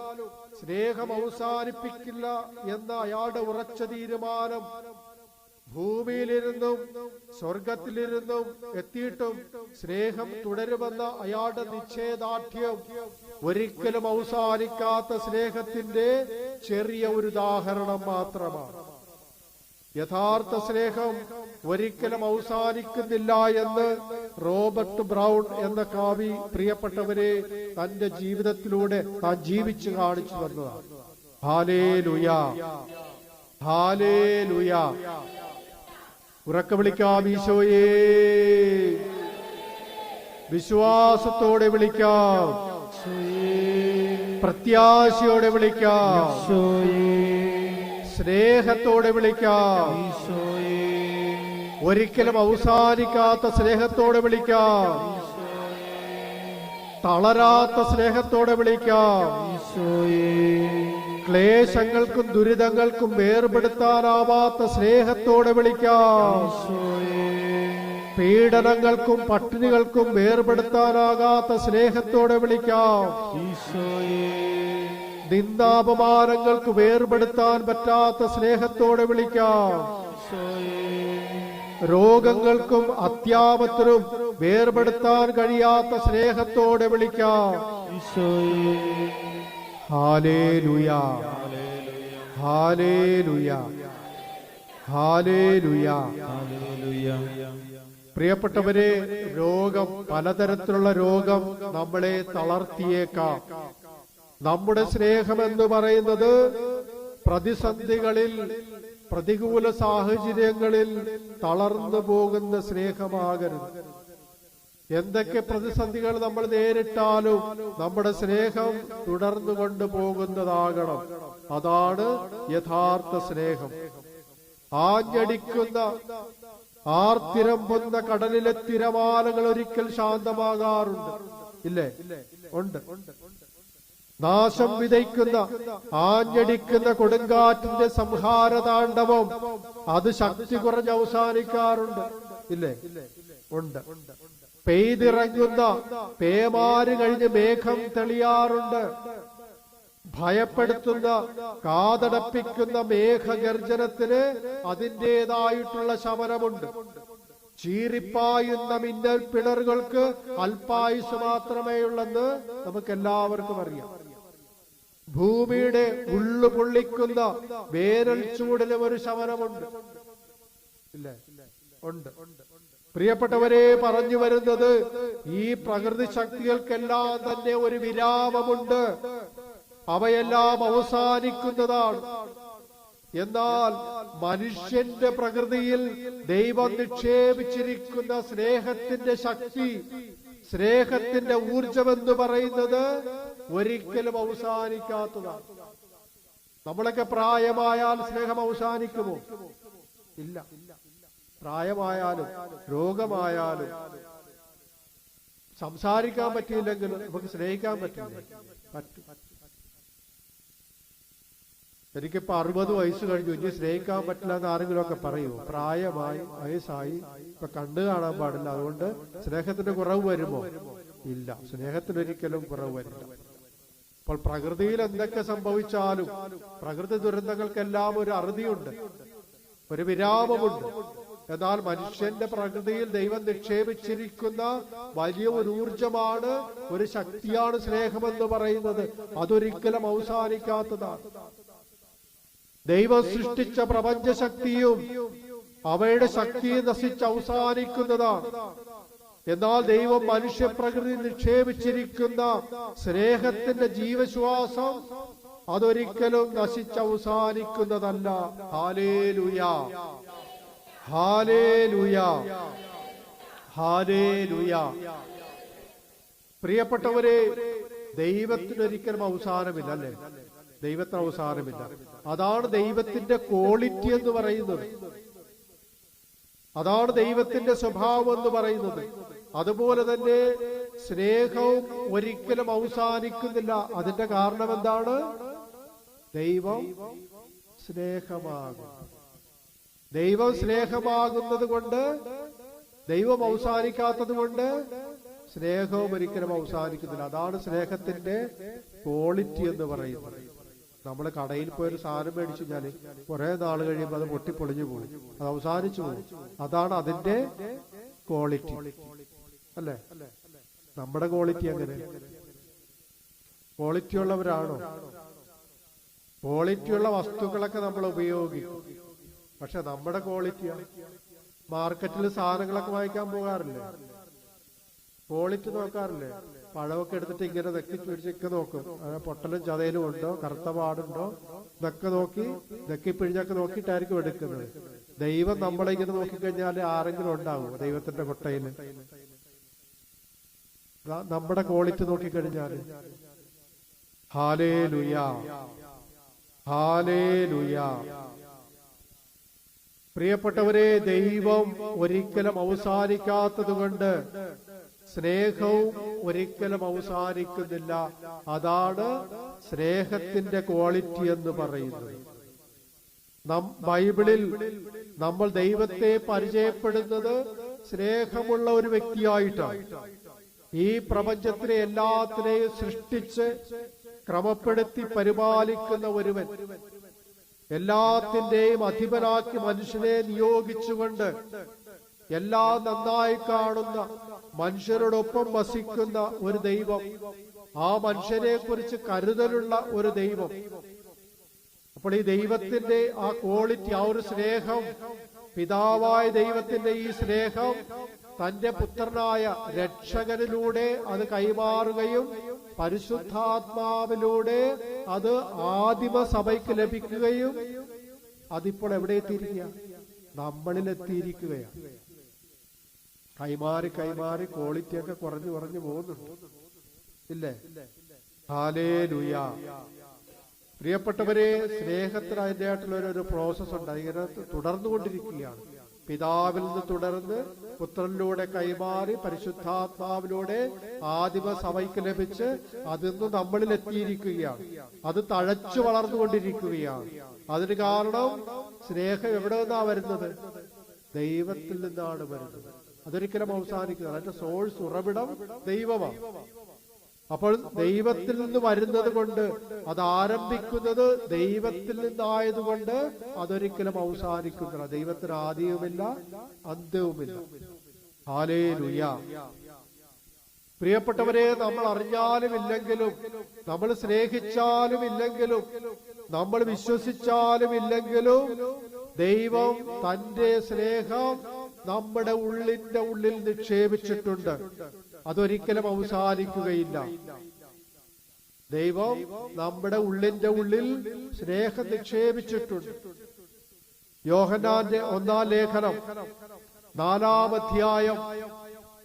സ്നേഹം അവസാനിപ്പിക്കില്ല എന്ന അയാളുടെ ഉറച്ച തീരുമാനം ഭൂമിയിലിരുന്നും സ്വർഗത്തിലിരുന്നും എത്തിയിട്ടും സ്നേഹം തുടരുമെന്ന അയാളുടെ നിശ്ചയദാർഢ്യം ഒരിക്കലും അവസാനിക്കാത്ത സ്നേഹത്തിന്റെ ചെറിയ ഒരു ഉദാഹരണം മാത്രമാണ്. യഥാർത്ഥ സ്നേഹം ഒരിക്കലും അവസാനിക്കുന്നില്ല എന്ന് റോബർട്ട് ബ്രൗൺ എന്ന കവി, പ്രിയപ്പെട്ടവരെ, തന്റെ ജീവിതത്തിലൂടെ താൻ ജീവിച്ചു കാണിച്ചു തന്നതാണ്. Hallelujah, hallelujah. ഉറക്കെ വിളിക്കാം ഈശോയേ, വിശ്വാസത്തോടെ വിളിക്കാം, പ്രത്യാശയോടെ വിളിക്കാം, സ്നേഹത്തോടെ വിളിക്കാം, ഒരിക്കലും അവസാനിക്കാത്ത സ്നേഹത്തോടെ വിളിക്കാം, തളരാത്ത സ്നേഹത്തോടെ വിളിക്കാം, ക്ലേശങ്ങൾക്കും ദുരിതങ്ങൾക്കും വേർപെടുത്താനാവാത്ത സ്നേഹത്തോടെ വിളിക്കാം, പീഡനങ്ങൾക്കും പട്ടിണികൾക്കും വേർപെടുത്താനാകാത്ത സ്നേഹത്തോടെ വിളിക്കാം, നിന്ദാപമാനങ്ങൾക്ക് വേർപെടുത്താൻ പറ്റാത്ത സ്നേഹത്തോടെ വിളിക്കാം, രോഗങ്ങൾക്കും അത്യാപത്തിനും വേർപെടുത്താൻ കഴിയാത്ത സ്നേഹത്തോടെ വിളിക്കാം. Hallelujah, hallelujah, hallelujah. പ്രിയപ്പെട്ടവരെ, രോഗം, പലതരത്തിലുള്ള രോഗം നമ്മളെ തളർത്തിയേക്കാം. നമ്മുടെ സ്നേഹമെന്ന് പറയുന്നത് പ്രതിസന്ധികളിൽ, പ്രതികൂല സാഹചര്യങ്ങളിൽ തളർന്നു പോകുന്ന സ്നേഹമാകരുത്. എന്തൊക്കെ പ്രതിസന്ധികൾ നമ്മൾ നേരിട്ടാലും നമ്മുടെ സ്നേഹം തുടർന്നു കൊണ്ടുപോകുന്നതാകണം. അതാണ് യഥാർത്ഥ സ്നേഹം. ആഞ്ഞടിക്കുന്ന, ആർത്തിരമ്പുന്ന കടലിലെ തിരമാലകൾ ഒരിക്കൽ ശാന്തമാകാറുണ്ട്, ഇല്ലേ? ഉണ്ട്. നാശം വിതയ്ക്കുന്ന, ആഞ്ഞടിക്കുന്ന കൊടുങ്കാറ്റിന്റെ സംഹാരതാണ്ഡവം അത് ശക്തി കുറഞ്ഞ് അവസാനിക്കാറുണ്ട്, ഇല്ലേ? ഉണ്ട്. പെയ്തിറങ്ങുന്ന പേമാര് കഴിഞ്ഞ് മേഘം തെളിയാറുണ്ട്. ഭയപ്പെടുത്തുന്ന, കാതടപ്പിക്കുന്ന മേഘഗർജനത്തിന് അതിൻ്റെതായിട്ടുള്ള ശമനമുണ്ട്. ചീറിപ്പായുന്ന മിന്നൽ പിണറുകൾക്ക് അല്പായുസ് മാത്രമേ ഉള്ളെന്ന് നമുക്ക് എല്ലാവർക്കും അറിയാം. ഭൂമിയുടെ ഉള്ളു പൊള്ളിക്കുന്ന വേനൽ ചൂടിലും ഒരു ശമനമുണ്ട്, ഇല്ലേ? ഉണ്ട്. പ്രിയപ്പെട്ടവരെ, പറഞ്ഞു വരുന്നത് ഈ പ്രകൃതി ശക്തികൾക്കെല്ലാം തന്നെ ഒരു വിരാമമുണ്ട്. അവയെല്ലാം അവസാനിക്കുന്നതാണ്. എന്നാൽ മനുഷ്യന്റെ പ്രകൃതിയിൽ ദൈവം നിക്ഷേപിച്ചിരിക്കുന്ന സ്നേഹത്തിന്റെ ശക്തി, സ്നേഹത്തിന്റെ ഊർജമെന്ന് പറയുന്നത് ഒരിക്കലും അവസാനിക്കാത്തതാണ്. നമ്മളൊക്കെ പ്രായമായാൽ സ്നേഹം അവസാനിക്കുമോ? ഇല്ല. പ്രായമായാലും രോഗമായാലും സംസാരിക്കാൻ പറ്റിയില്ലെങ്കിലും നമുക്ക് സ്നേഹിക്കാൻ പറ്റില്ല. പറ്റും. എനിക്കിപ്പോ 60 വയസ്സ് കഴിഞ്ഞു, ഇനി സ്നേഹിക്കാൻ പറ്റില്ല എന്ന് ആരെങ്കിലും ഒക്കെ പറയൂ? പ്രായമായി, വയസ്സായി, ഇപ്പൊ കണ്ടു കാണാൻ പാടില്ല, അതുകൊണ്ട് സ്നേഹത്തിന് കുറവ് വരുമോ? ഇല്ല, സ്നേഹത്തിനൊരിക്കലും കുറവ് വരില്ല. അപ്പോൾ പ്രകൃതിയിൽ എന്തൊക്കെ സംഭവിച്ചാലും പ്രകൃതി ദുരന്തങ്ങൾക്കെല്ലാം ഒരു അറുതിയുണ്ട്, ഒരു വിരാമമുണ്ട്. എന്നാൽ മനുഷ്യന്റെ പ്രകൃതിയിൽ ദൈവം നിക്ഷേപിച്ചിരിക്കുന്ന വലിയ ഒരു ഊർജമാണ്, ഒരു ശക്തിയാണ് സ്നേഹമെന്ന് പറയുന്നത്. അതൊരിക്കലും അവസാനിക്കാത്തതാണ്. ദൈവം സൃഷ്ടിച്ച പ്രപഞ്ചശക്തിയും അവയുടെ ശക്തിയും നശിച്ച് അവസാനിക്കുന്നതാണ്. എന്നാൽ ദൈവം മനുഷ്യപ്രകൃതി നിക്ഷേപിച്ചിരിക്കുന്ന സ്നേഹത്തിന്റെ ജീവശ്വാസം അതൊരിക്കലും നശിച്ചവസാനിക്കുന്നതല്ല. Hallelujah, hallelujah, hallelujah. പ്രിയപ്പെട്ടവരെ, ദൈവത്തിനൊരിക്കലും അവസാനമില്ല, അല്ലേ? ദൈവത്തിന് അവസാനമില്ല. അതാണ് ദൈവത്തിന്റെ ക്വാളിറ്റി എന്ന് പറയുന്നത്. അതാണ് ദൈവത്തിന്റെ സ്വഭാവം എന്ന് പറയുന്നത്. അതുപോലെ തന്നെ സ്നേഹവും ഒരിക്കലും അവസാനിക്കുന്നില്ല. അതിന്റെ കാരണം എന്താണ്? ദൈവം സ്നേഹമാകും. ദൈവം സ്നേഹമാകുന്നത് കൊണ്ട്, ദൈവം അവസാനിക്കാത്തത് കൊണ്ട് സ്നേഹവും ഒരിക്കലും അവസാനിക്കുന്നില്ല. അതാണ് സ്നേഹത്തിന്റെ ക്വാളിറ്റി എന്ന് പറയുന്നത്. നമ്മൾ കടയിൽ പോയൊരു സാധനം മേടിച്ചു കഴിഞ്ഞാല് കുറെ നാൾ കഴിയുമ്പോൾ അത് പൊട്ടിപ്പൊളിഞ്ഞു പോകും, അത് അവസാനിച്ചു പോകും. അതാണ് അതിന്റെ ക്വാളിറ്റി, അല്ലേ? നമ്മുടെ ക്വാളിറ്റി അങ്ങനെ ക്വാളിറ്റി ഉള്ളവരാണോ? ക്വാളിറ്റിയുള്ള വസ്തുക്കളൊക്കെ നമ്മൾ ഉപയോഗിക്കും, പക്ഷെ നമ്മുടെ ക്വാളിറ്റിയോ? മാർക്കറ്റിൽ സാധനങ്ങളൊക്കെ വാങ്ങിക്കാൻ പോകാറില്ലേ? ക്വാളിറ്റി നോക്കാറില്ലേ? പഴമൊക്കെ എടുത്തിട്ട് ഇങ്ങനെ നെക്കി പിടിച്ചൊക്കെ നോക്കും, പൊട്ടലും ചതയിലും ഉണ്ടോ, കറുത്ത പാടുണ്ടോ, ഇതൊക്കെ നോക്കി നെക്കി പിഴിഞ്ഞൊക്കെ നോക്കിയിട്ടായിരിക്കും എടുക്കുന്നത്. ദൈവം നമ്മളെ ഇങ്ങനെ നോക്കിക്കഴിഞ്ഞാൽ ആരെങ്കിലും ഉണ്ടാവും ദൈവത്തിന്റെ കൊട്ടയിൽ? നമ്മുടെ ക്വാളിറ്റി നോക്കിക്കഴിഞ്ഞാൽ ഹല്ലേലൂയ, ഹല്ലേലൂയ. പ്രിയപ്പെട്ടവരെ, ദൈവം ഒരിക്കലും അവസാനിക്കാത്തത് കൊണ്ട് സ്നേഹവും ഒരിക്കലും അവസാനിക്കുന്നില്ല. അതാണ് സ്നേഹത്തിന്റെ ക്വാളിറ്റി എന്ന് പറയുന്നത്. ബൈബിളിൽ നമ്മൾ ദൈവത്തെ പരിചയപ്പെടുന്നത് സ്നേഹമുള്ള ഒരു വ്യക്തിയായിട്ടാണ്. ഈ പ്രപഞ്ചത്തിലെ എല്ലാത്തിനെയും സൃഷ്ടിച്ച് ക്രമപ്പെടുത്തി പരിപാലിക്കുന്ന ഒരുവൻ, എല്ലാത്തിന്റെയും അധിപനാക്കി മനുഷ്യനെ നിയോഗിച്ചുകൊണ്ട് എല്ലാം നന്നായി കാണുന്ന, മനുഷ്യരോടൊപ്പം വസിക്കുന്ന ഒരു ദൈവം, ആ മനുഷ്യരെ കുറിച്ച് കരുതലുള്ള ഒരു ദൈവം. അപ്പോൾ ഈ ദൈവത്തിന്റെ ആ ക്വാളിറ്റി, ആ ഒരു സ്നേഹം, പിതാവായ ദൈവത്തിന്റെ ഈ സ്നേഹം തന്റെ പുത്രനായ രക്ഷകനിലൂടെ അത് കൈമാറുകയും പരിശുദ്ധാത്മാവിലൂടെ അത് ആദിമ സഭയ്ക്ക് ലഭിക്കുകയും അതിപ്പോൾ എവിടെ എത്തിയിരിക്കുക? നമ്മളിൽ എത്തിയിരിക്കുകയാണ്. കൈമാറി കൈമാറി ക്വാളിറ്റിയൊക്കെ കുറഞ്ഞു കുറഞ്ഞു പോകുന്നുണ്ട്, ഇല്ലേ? ഹല്ലേലൂയ. പ്രിയപ്പെട്ടവരെ, സ്നേഹത്തിന് അതിൻ്റെതായിട്ടുള്ള ഒരു പ്രോസസ് ഉണ്ട്. അതിങ്ങനെ തുടർന്നുകൊണ്ടിരിക്കുകയാണ്. പിതാവിൽ നിന്ന് തുടർന്ന് പുത്രനിലൂടെ കൈമാറി പരിശുദ്ധാത്മാവിലൂടെ ആദിമ സഭയ്ക്ക് ലഭിച്ച് അതിന്ന് നമ്മളിൽ എത്തിയിരിക്കുകയാണ്. അത് തഴച്ചു വളർന്നുകൊണ്ടിരിക്കുകയാണ്. അതിന് കാരണം സ്നേഹം എവിടെ നിന്നാണ് വരുന്നത്? ദൈവത്തിൽ നിന്നാണ് വരുന്നത്. അതൊരിക്കലും അവസാനിക്കുന്നത്. അതിന്റെ സോഴ്സ്, ഉറവിടം ദൈവമാണ്. അപ്പോൾ ദൈവത്തിൽ നിന്ന് വരുന്നത് കൊണ്ട്, അത് ആരംഭിക്കുന്നത് ദൈവത്തിൽ നിന്നായതുകൊണ്ട് അതൊരിക്കലും അവസാനിക്കുന്നില്ല. ദൈവത്തിന് ആദിയുമില്ല അന്ത്യവുമില്ല. ഹല്ലേലൂയ. പ്രിയപ്പെട്ടവരെ, നമ്മൾ അറിഞ്ഞാലും ഇല്ലെങ്കിലും, നമ്മൾ സ്നേഹിച്ചാലും ഇല്ലെങ്കിലും, നമ്മൾ വിശ്വസിച്ചാലും ഇല്ലെങ്കിലും, ദൈവം തന്റെ സ്നേഹം നമ്മുടെ ഉള്ളിൽ നിക്ഷേപിച്ചിട്ടുണ്ട്. അതൊരിക്കലും അവസാനിക്കുകയില്ല. ദൈവം നമ്മുടെ ഉള്ളിൽ സ്നേഹം നിക്ഷേപിച്ചിട്ടുണ്ട്. യോഹന്നാന്റെ 1-ാം ലേഖനം 4-ാം അധ്യായം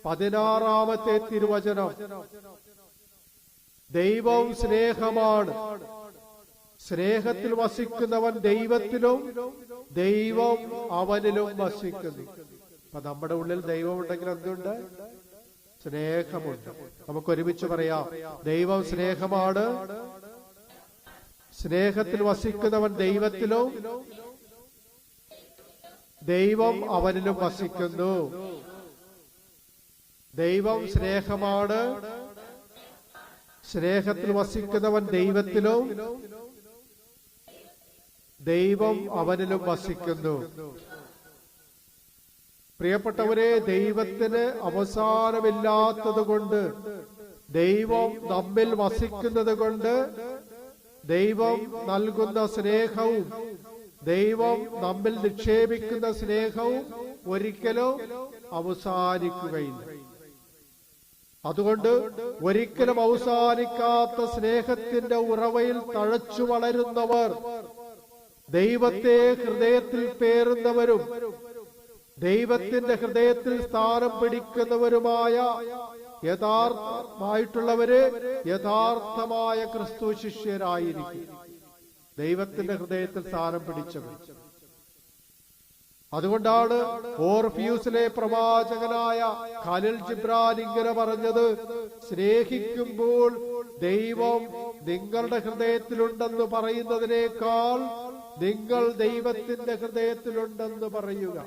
16-ാമത്തെ തിരുവചനം, ദൈവം സ്നേഹമാണ്, സ്നേഹത്തിൽ വസിക്കുന്നവൻ ദൈവത്തിലും ദൈവം അവനിലും വസിക്കുന്നു. അപ്പൊ നമ്മുടെ ഉള്ളിൽ ദൈവമുണ്ടെങ്കിൽ എന്തുണ്ട്? സ്നേഹമുണ്ട്. നമുക്ക് ഒരുമിച്ച് പറയാം, ദൈവം സ്നേഹമാണ്, സ്നേഹത്തിൽ വസിക്കുന്നവൻ ദൈവത്തിലും ദൈവം അവനിലും വസിക്കുന്നു. ദൈവം സ്നേഹമാണ്, സ്നേഹത്തിൽ വസിക്കുന്നവൻ ദൈവത്തിലും ദൈവം അവനിലും വസിക്കുന്നു. പ്രിയപ്പെട്ടവരെ, ദൈവത്തിന് അവസാനമില്ലാത്തത് കൊണ്ട്, ദൈവം നമ്മിൽ വസിക്കുന്നത് കൊണ്ട്, ദൈവം നൽകുന്ന സ്നേഹവും ദൈവം നമ്മിൽ നിക്ഷേപിക്കുന്ന സ്നേഹവും ഒരിക്കലും അവസാനിക്കുകയില്ല. അതുകൊണ്ട് ഒരിക്കലും അവസാനിക്കാത്ത സ്നേഹത്തിന്റെ ഉറവയിൽ തഴച്ചു വളരുന്നവർ, ദൈവത്തെ ഹൃദയത്തിൽ പേറുന്നവരും ദൈവത്തിന്റെ ഹൃദയത്തിൽ സ്ഥാനം പിടിക്കുന്നവരുമായ യഥാർത്ഥമായിട്ടുള്ളവര് യഥാർത്ഥമായ ക്രിസ്തു ശിഷ്യരായിരിക്കും. ദൈവത്തിന്റെ ഹൃദയത്തിൽ സ്ഥാനം പിടിച്ചവർ. അതുകൊണ്ടാണ് ഓർഫ്യൂസിലെ പ്രവാചകനായ ഖലീൽ ജിബ്രാൻ ഇങ്ങനെ പറഞ്ഞത്, സ്നേഹിക്കുമ്പോൾ ദൈവം നിങ്ങളുടെ ഹൃദയത്തിലുണ്ടെന്ന് പറയുന്നതിനേക്കാൾ നിങ്ങൾ ദൈവത്തിന്റെ ഹൃദയത്തിലുണ്ടെന്ന് പറയുക.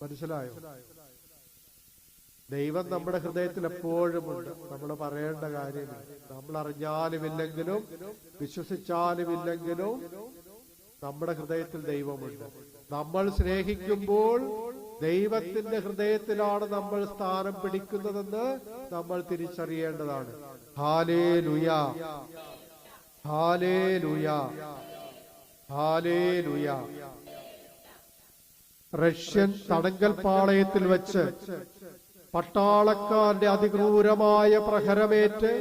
മനസ്സിലായോ? ദൈവം നമ്മുടെ ഹൃദയത്തിൽ എപ്പോഴുമുണ്ട്. നമ്മൾ പറയേണ്ട കാര്യമില്ല. നമ്മൾ അറിഞ്ഞാലുമില്ലെങ്കിലും വിശ്വസിച്ചാലുമില്ലെങ്കിലും നമ്മുടെ ഹൃദയത്തിൽ ദൈവമുണ്ട്. നമ്മൾ സ്നേഹിക്കുമ്പോൾ ദൈവത്തിന്റെ ഹൃദയത്തിലാണ് നമ്മൾ സ്ഥാനം പിടിക്കുന്നതെന്ന് നമ്മൾ തിരിച്ചറിയേണ്ടതാണ്. Hallelujah, hallelujah, hallelujah. റഷ്യൻ തടങ്കൽ പാളയത്തിൽ വെച്ച് പട്ടാളക്കാരുടെ അതിക്രൂരമായ പ്രഹരമേറ്റ്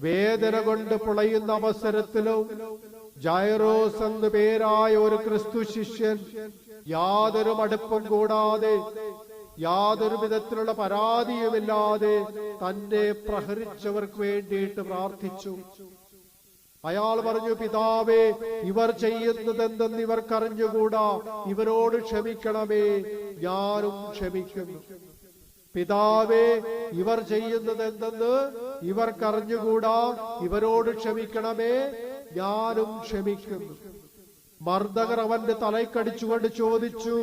വേദന കൊണ്ട് പുളയുന്ന അവസരത്തിലും ജൈറോസ് എന്നു പേരായ ഒരു ക്രിസ്തു ശിഷ്യൻ യാതൊരു മടുപ്പും കൂടാതെ യാതൊരു വിധത്തിലുള്ള പരാതിയുമില്ലാതെ തന്നെ പ്രഹരിച്ചവർക്ക് വേണ്ടിയിട്ട് പ്രാർത്ഥിച്ചു. അയാൾ പറഞ്ഞു, പിതാവേ, ഇവർ ചെയ്യുന്നതെന്തെന്ന് ഇവർക്കറിഞ്ഞുകൂടാ, ഇവരോട് ക്ഷമിക്കണമേ, ഞാനും ക്ഷമിക്കുന്നു. പിതാവേ, ഇവർ ചെയ്യുന്നതെന്തെന്ന് ഇവർക്കറിഞ്ഞുകൂടാ, ഇവരോട് ക്ഷമിക്കണമേ, ഞാനും ക്ഷമിക്കുന്നു. മർദ്ദകർ അവന്റെ തലയ്ക്കടിച്ചുകൊണ്ട് ചോദിച്ചു,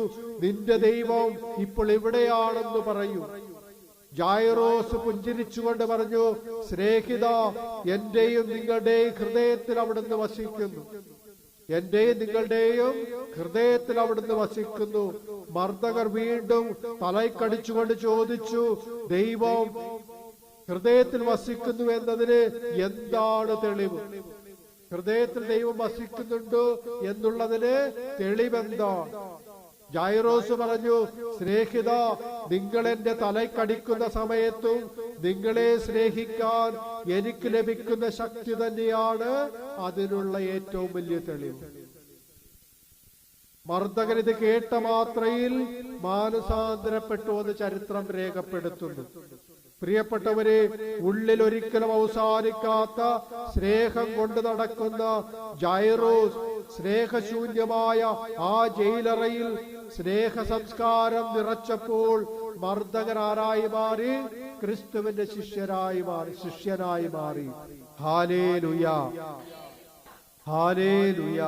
നിന്റെ ദൈവം ഇപ്പോൾ എവിടെയാണെന്ന് പറയൂ. ജൈറോസ് പുഞ്ചിരിച്ചുകൊണ്ട് പറഞ്ഞു, സ്നേഹിത, എന്റെയും നിങ്ങളുടെയും ഹൃദയത്തിൽ അവിടുന്ന് വസിക്കുന്നു. എന്റെയും നിങ്ങളുടെയും ഹൃദയത്തിൽ അവിടുന്ന് വസിക്കുന്നു. മർദ്ദകർ വീണ്ടും തലയ്ക്കടിച്ചുകൊണ്ട് ചോദിച്ചു, ദൈവം ഹൃദയത്തിൽ വസിക്കുന്നു എന്നതിന് എന്താണ് തെളിവ്? ഹൃദയത്തിൽ ദൈവം വസിക്കുന്നുണ്ട് എന്നുള്ളതിന് തെളിവെന്താണ്? ജൈറോസ് പറഞ്ഞു, സ്നേഹിത, നിങ്ങൾ എന്റെ തലയ്ക്കടിക്കുന്ന സമയത്തും നിങ്ങളെ സ്നേഹിക്കാൻ എനിക്ക് ലഭിക്കുന്ന ശക്തി തന്നെയാണ് അതിനുള്ള ഏറ്റവും വലിയ തെളിവ്. മർദ്ദകൻ ഇത് കേട്ട മാത്രയിൽ മാനസാന്തരപ്പെട്ടു എന്ന് ചരിത്രം രേഖപ്പെടുത്തുന്നു. പ്രിയപ്പെട്ടവരെ, ഉള്ളിൽ ഒരിക്കലും അവസാനിക്കാത്ത സ്നേഹം കൊണ്ട് നടക്കുന്ന ജൈറോസ് സ്നേഹശൂന്യമായ ആ ജയിലറയിൽ സ്നേഹ സംസ്കാരം നിറച്ചപ്പോൾ മർദ്ദകനായി മാറി, ക്രിസ്തുവിന്റെ ശിഷ്യനായി മാറി. Hallelujah, hallelujah.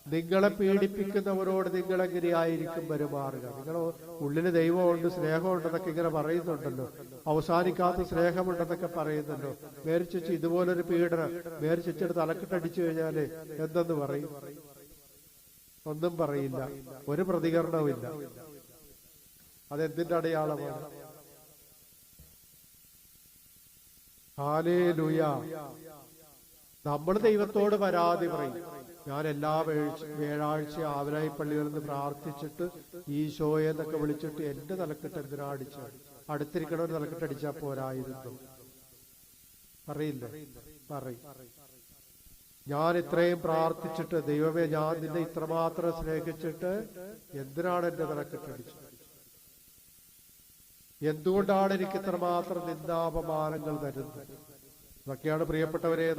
നിങ്ങളെ പീഡിപ്പിക്കുന്നവരോട് നിങ്ങൾ എങ്ങനെയായിരിക്കും പെരുമാറുക? നിങ്ങൾ ഉള്ളില് ദൈവമുണ്ട്, സ്നേഹമുണ്ടെന്നൊക്കെ ഇങ്ങനെ പറയുന്നുണ്ടല്ലോ, അവസാനിക്കാത്ത സ്നേഹമുണ്ടെന്നൊക്കെ പറയുന്നല്ലോ. മേരിച്ചു ഇതുപോലൊരു പീഡനം മേരിച്ചിട്ട് തലക്കിട്ടടിച്ചു കഴിഞ്ഞാല് എന്തെന്ന് പറയും? ഒന്നും പറയില്ല, ഒരു പ്രതികരണവുമില്ല. അതെന്തിന്റെ അടയാളമാണ്? ഹല്ലേലൂയ. നമ്മൾ ദൈവത്തോട് പരാതി പറയും. ഞാൻ എല്ലാ വ്യാഴാഴ്ച ആവലായി പള്ളികളിൽ നിന്ന് പ്രാർത്ഥിച്ചിട്ട് ഈശോയെ എന്നൊക്കെ വിളിച്ചിട്ട് എന്റെ തലക്കെട്ട് എന്തിനാ അടിച്ചു? അടുത്തിരിക്കണവർ തലക്കെട്ടടിച്ചാ പോരായിരുന്നു. പറയില്ല, പറയും. ഞാൻ ഇത്രയും പ്രാർത്ഥിച്ചിട്ട്, ദൈവമേ, ഞാൻ നിന്നെ ഇത്രമാത്രം സ്നേഹിച്ചിട്ട് എന്തിനാണ് എന്റെ തലക്കെട്ടടിച്ചത്? എന്തുകൊണ്ടാണ് എനിക്ക് ഇത്രമാത്രം നിന്ദാപമാനങ്ങൾ തരുന്നത്? ഇതൊക്കെയാണ്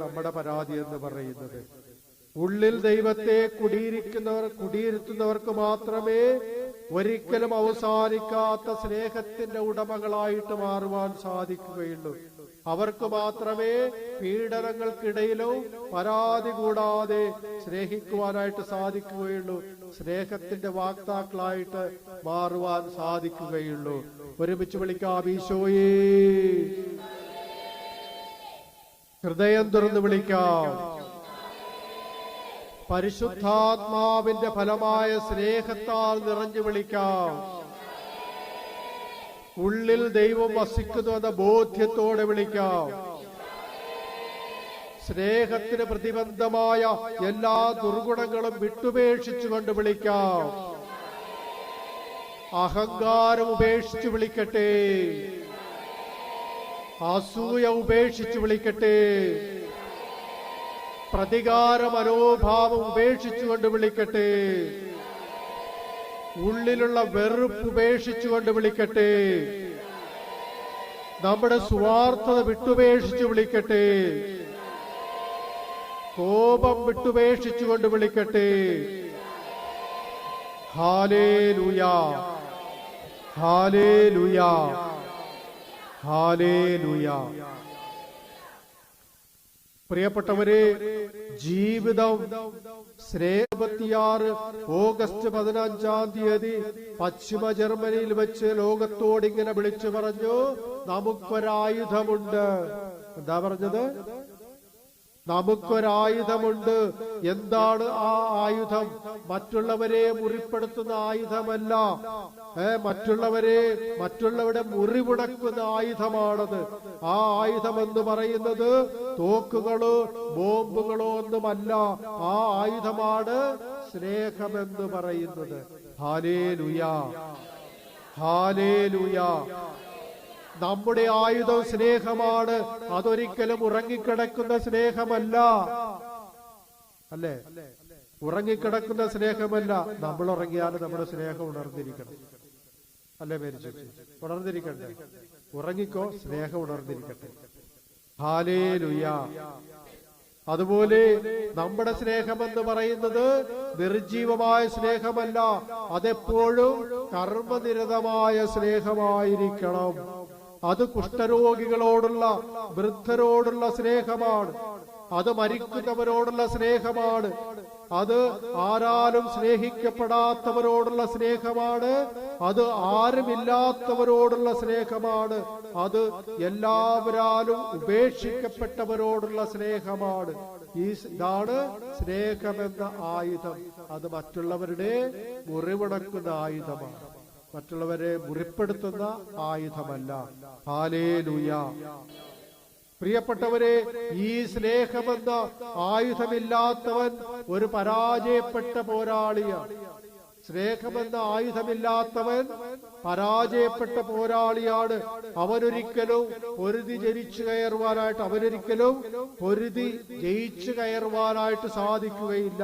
നമ്മുടെ പരാതി എന്ന് പറയുന്നത്. ഉള്ളിൽ ദൈവത്തെ കുടിയിരുത്തുന്നവർക്ക് മാത്രമേ ഒരിക്കലും അവസാനിക്കാത്ത സ്നേഹത്തിന്റെ ഉടമകളായിട്ട് മാറുവാൻ സാധിക്കുകയുള്ളൂ. അവർക്ക് മാത്രമേ പീഡനങ്ങൾക്കിടയിലും പരാതി കൂടാതെ സ്നേഹിക്കുവാനായിട്ട് സാധിക്കുകയുള്ളൂ. സ്നേഹത്തിന്റെ വാക്താക്കളായിട്ട് മാറുവാൻ സാധിക്കുകയുള്ളൂ. ഒരുമിച്ച് വിളിക്കാം, ഈശോയേ. ഹൃദയം തുറന്ന് വിളിക്കാം. പരിശുദ്ധാത്മാവിന്റെ ഫലമായ സ്നേഹത്താൽ നിറഞ്ഞു വിളിക്കാം. ഉള്ളിൽ ദൈവം വസിക്കുന്നു എന്ന ബോധ്യത്തോടെ വിളിക്കാം. സ്നേഹത്തിന് പ്രതിബന്ധമായ എല്ലാ ദുർഗുണങ്ങളും വിട്ടുപേക്ഷിച്ചുകൊണ്ട് വിളിക്കാം. അഹങ്കാരം ഉപേക്ഷിച്ച് വിളിക്കട്ടെ, അസൂയ ഉപേക്ഷിച്ച് വിളിക്കട്ടെ, പ്രതികാര മനോഭാവം ഉപേക്ഷിച്ചുകൊണ്ട് വിളിക്കട്ടെ, ഉള്ളിലുള്ള വെറുപ്പ് ഉപേക്ഷിച്ചുകൊണ്ട് വിളിക്കട്ടെ, നമ്മുടെ സ്വാർത്ഥത വിട്ടുപേക്ഷിച്ച് വിളിക്കട്ടെ, കോപം വിട്ടുപേക്ഷിച്ചുകൊണ്ട് വിളിക്കട്ടെ. Hallelujah, hallelujah, hallelujah. പ്രിയപ്പെട്ടവരെ, ജീവിതം 26 ഓഗസ്റ്റ് 15 പശ്ചിമ ജർമ്മനിയിൽ വെച്ച് ലോകത്തോടിങ്ങനെ വിളിച്ചു പറഞ്ഞു, നമുക്കൊരായുധമുണ്ട്. എന്താ പറഞ്ഞത്? നമുക്കൊരായുധമുണ്ട്. എന്താണ് ആ ആയുധം? മറ്റുള്ളവരെ മുറിപ്പെടുത്തുന്ന ആയുധമല്ല, മറ്റുള്ളവരുടെ മുറിവുടക്കുന്ന ആയുധമാണത്. ആ ആയുധം എന്ന് പറയുന്നത് തോക്കുകളോ ബോംബുകളോ ഒന്നുമല്ല. ആ ആയുധമാണ് സ്നേഹമെന്ന് പറയുന്നത്. Hallelujah, hallelujah. നമ്മുടെ ആയുധം സ്നേഹമാണ്. അതൊരിക്കലും ഉറങ്ങിക്കിടക്കുന്ന സ്നേഹമല്ല, അല്ലേ? ഉറങ്ങിക്കിടക്കുന്ന സ്നേഹമല്ല. നമ്മൾ ഉറങ്ങിയാലും നമ്മുടെ സ്നേഹം ഉണർന്നിരിക്കണം, അല്ലേ? ഉണർന്നിരിക്കണ്ടേ? ഉറങ്ങിക്കോ, സ്നേഹം ഉണർന്നിരിക്കട്ടെ. ഹല്ലേലൂയ. അതുപോലെ നമ്മുടെ സ്നേഹമെന്ന് പറയുന്നത് നിർജീവമായ സ്നേഹമല്ല, അതെപ്പോഴും കർമ്മനിരതമായ സ്നേഹമായിരിക്കണം. അത് കുഷ്ഠരോഗികളോടുള്ള, വൃദ്ധരോടുള്ള സ്നേഹമാണ്. അത് മരിക്കുന്നവരോടുള്ള സ്നേഹമാണ്. അത് ആരാലും സ്നേഹിക്കപ്പെടാത്തവരോടുള്ള സ്നേഹമാണ്. അത് ആരുമില്ലാത്തവരോടുള്ള സ്നേഹമാണ്. അത് എല്ലാവരാലും ഉപേക്ഷിക്കപ്പെട്ടവരോടുള്ള സ്നേഹമാണ്. ഇതാണ് സ്നേഹമെന്ന ആയുധം. അത് മറ്റുള്ളവരുടെ മുറിവടക്കുന്ന ആയുധമാണ്, മറ്റുള്ളവരെ മുറിപ്പെടുത്തുന്ന ആയുധമല്ല. ഹല്ലേലൂയ. പ്രിയപ്പെട്ടവരെ, ഈ സ്നേഹമെന്ന ആയുധമില്ലാത്തവൻ ഒരു പരാജയപ്പെട്ട പോരാളിയാണ്. സ്നേഹമെന്ന ആയുധമില്ലാത്തവൻ പരാജയപ്പെട്ട പോരാളിയാണ്. അവനൊരിക്കലും പൊരുതി ജയിച്ചു കയറുവാനായിട്ട് സാധിക്കുകയില്ല.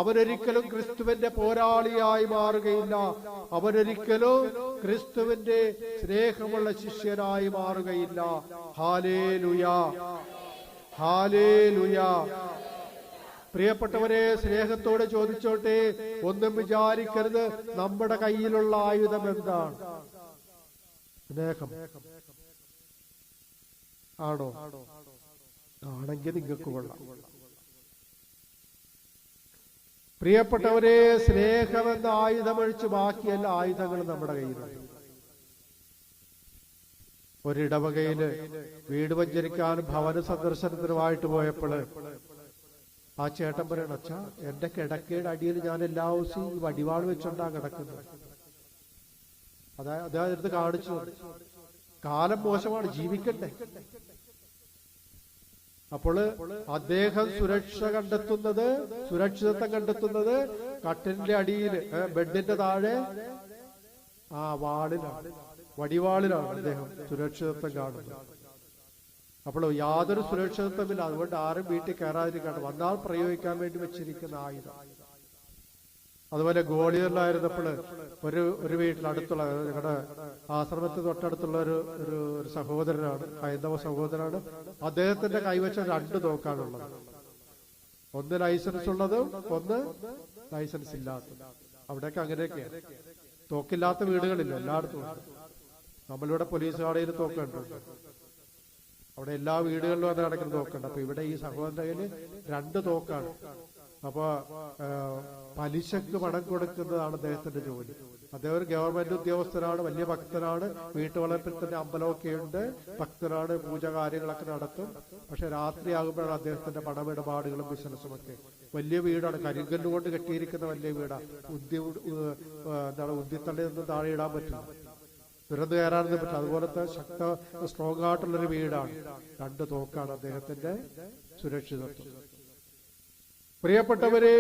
അവനൊരിക്കലും ക്രിസ്തുവിന്റെ പോരാളിയായി മാറുകയില്ല. അവനൊരിക്കലും ക്രിസ്തുവിന്റെ സ്നേഹമുള്ള ശിഷ്യനായി മാറുകയില്ല. Hallelujah, hallelujah. പ്രിയപ്പെട്ടവരെ, സ്നേഹത്തോടെ ചോദിച്ചോട്ടെ, ഒന്നും വിചാരിക്കരുത്. നമ്മുടെ കയ്യിലുള്ള ആയുധം എന്താണ്? സ്നേഹം ആണോ? ആണെങ്കിൽ നിങ്ങൾക്ക് കൊള്ളാം. പ്രിയപ്പെട്ടവരെ, സ്നേഹമെന്ന ആയുധമൊഴിച്ച് ബാക്കിയെല്ലാ ആയുധങ്ങളും നമ്മുടെ കയ്യിലുണ്ട്. ഒരിടവകയില് വീട് വഞ്ചരിക്കാനും ഭവന സന്ദർശനത്തിനുമായിട്ട് പോയപ്പോൾ ആ ചേട്ടൻ പറയണം, അച്ഛാ, എന്റെ കിടക്കയുടെ അടിയിൽ ഞാൻ എല്ലാ ദിവസവും ഈ വടിവാൾ വെച്ചോണ്ടാ കിടക്കുന്നത്. അദ്ദേഹം എടുത്ത് കാണിച്ചു. കാലം മോശമാണ്, ജീവിക്കട്ടെ. അപ്പോൾ അദ്ദേഹം സുരക്ഷിതത്വം കണ്ടെത്തുന്നത് കട്ടിലിന്റെ അടിയിൽ, ബെഡിന്റെ താഴെ വടിവാളിലാണ് അദ്ദേഹം സുരക്ഷിതത്വം കാണുന്നത്. അപ്പോൾ യാതൊരു സുരക്ഷിതത്വമില്ല. അതുകൊണ്ട് ആരും വീട്ടിൽ കയറാതിരിക്കാണ്, വന്നാൽ പ്രയോഗിക്കാൻ വേണ്ടി വെച്ചിരിക്കുന്ന ആയുധം. അതുപോലെ ഗോളിയറിലായിരുന്നപ്പോൾ ഒരു വീട്ടിലടുത്തുള്ള, ഞങ്ങളുടെ ആശ്രമത്തിന് തൊട്ടടുത്തുള്ള ഒരു സഹോദരനാണ്, ഹൈന്ദവ സഹോദരനാണ്. അദ്ദേഹത്തിന്റെ കൈവച്ച 2 തോക്കാണുള്ളത്. ഒന്ന് ലൈസൻസ് ഉള്ളതും ഒന്ന് ലൈസൻസ് ഇല്ലാത്തതും. അവിടെയൊക്കെ അങ്ങനെയൊക്കെയാണ്. തോക്കില്ലാത്ത വീടുകളില്ല, എല്ലായിടത്തും ഉണ്ട്. നമ്മളിവിടെ പോലീസ് കാടയിൽ തോക്കുണ്ട്, അവിടെ എല്ലാ വീടുകളിലും അത് നടക്കുന്ന തോക്കുണ്ട്. അപ്പൊ ഇവിടെ ഈ സഹോദരന്റെ കയ്യിൽ 2 തോക്കാണ്. അപ്പൊ പലിശക്ക് പണം കൊടുക്കുന്നതാണ് അദ്ദേഹത്തിന്റെ ജോലി. അദ്ദേഹം ഒരു ഗവൺമെന്റ് ഉദ്യോഗസ്ഥനാണ്, വലിയ ഭക്തനാണ്, വീട്ടുവളപ്പിൽ തന്നെ അമ്പലമൊക്കെ ഉണ്ട്, ഭക്തനാണ്, പൂജ കാര്യങ്ങളൊക്കെ നടത്തും. പക്ഷെ രാത്രിയാകുമ്പോഴാണ് അദ്ദേഹത്തിന്റെ പണമിടപാടുകളും ബിസിനസ്സും ഒക്കെ. വലിയ വീടാണ്, കരിങ്കല്ലുകൊണ്ട് കെട്ടിയിരിക്കുന്ന വലിയ വീടാണ്. ഉദ്യത്തള്ളിൽ നിന്ന് താഴെ ഇടാൻ പറ്റില്ല, തുറന്നു കയറാനൊന്നും പറ്റില്ല. അതുപോലത്തെ സ്ട്രോങ് ആയിട്ടുള്ളൊരു വീടാണ്. 2 തോക്കാണ് അദ്ദേഹത്തിന്റെ സുരക്ഷിതത്വം. പ്രിയപ്പെട്ടവരെ,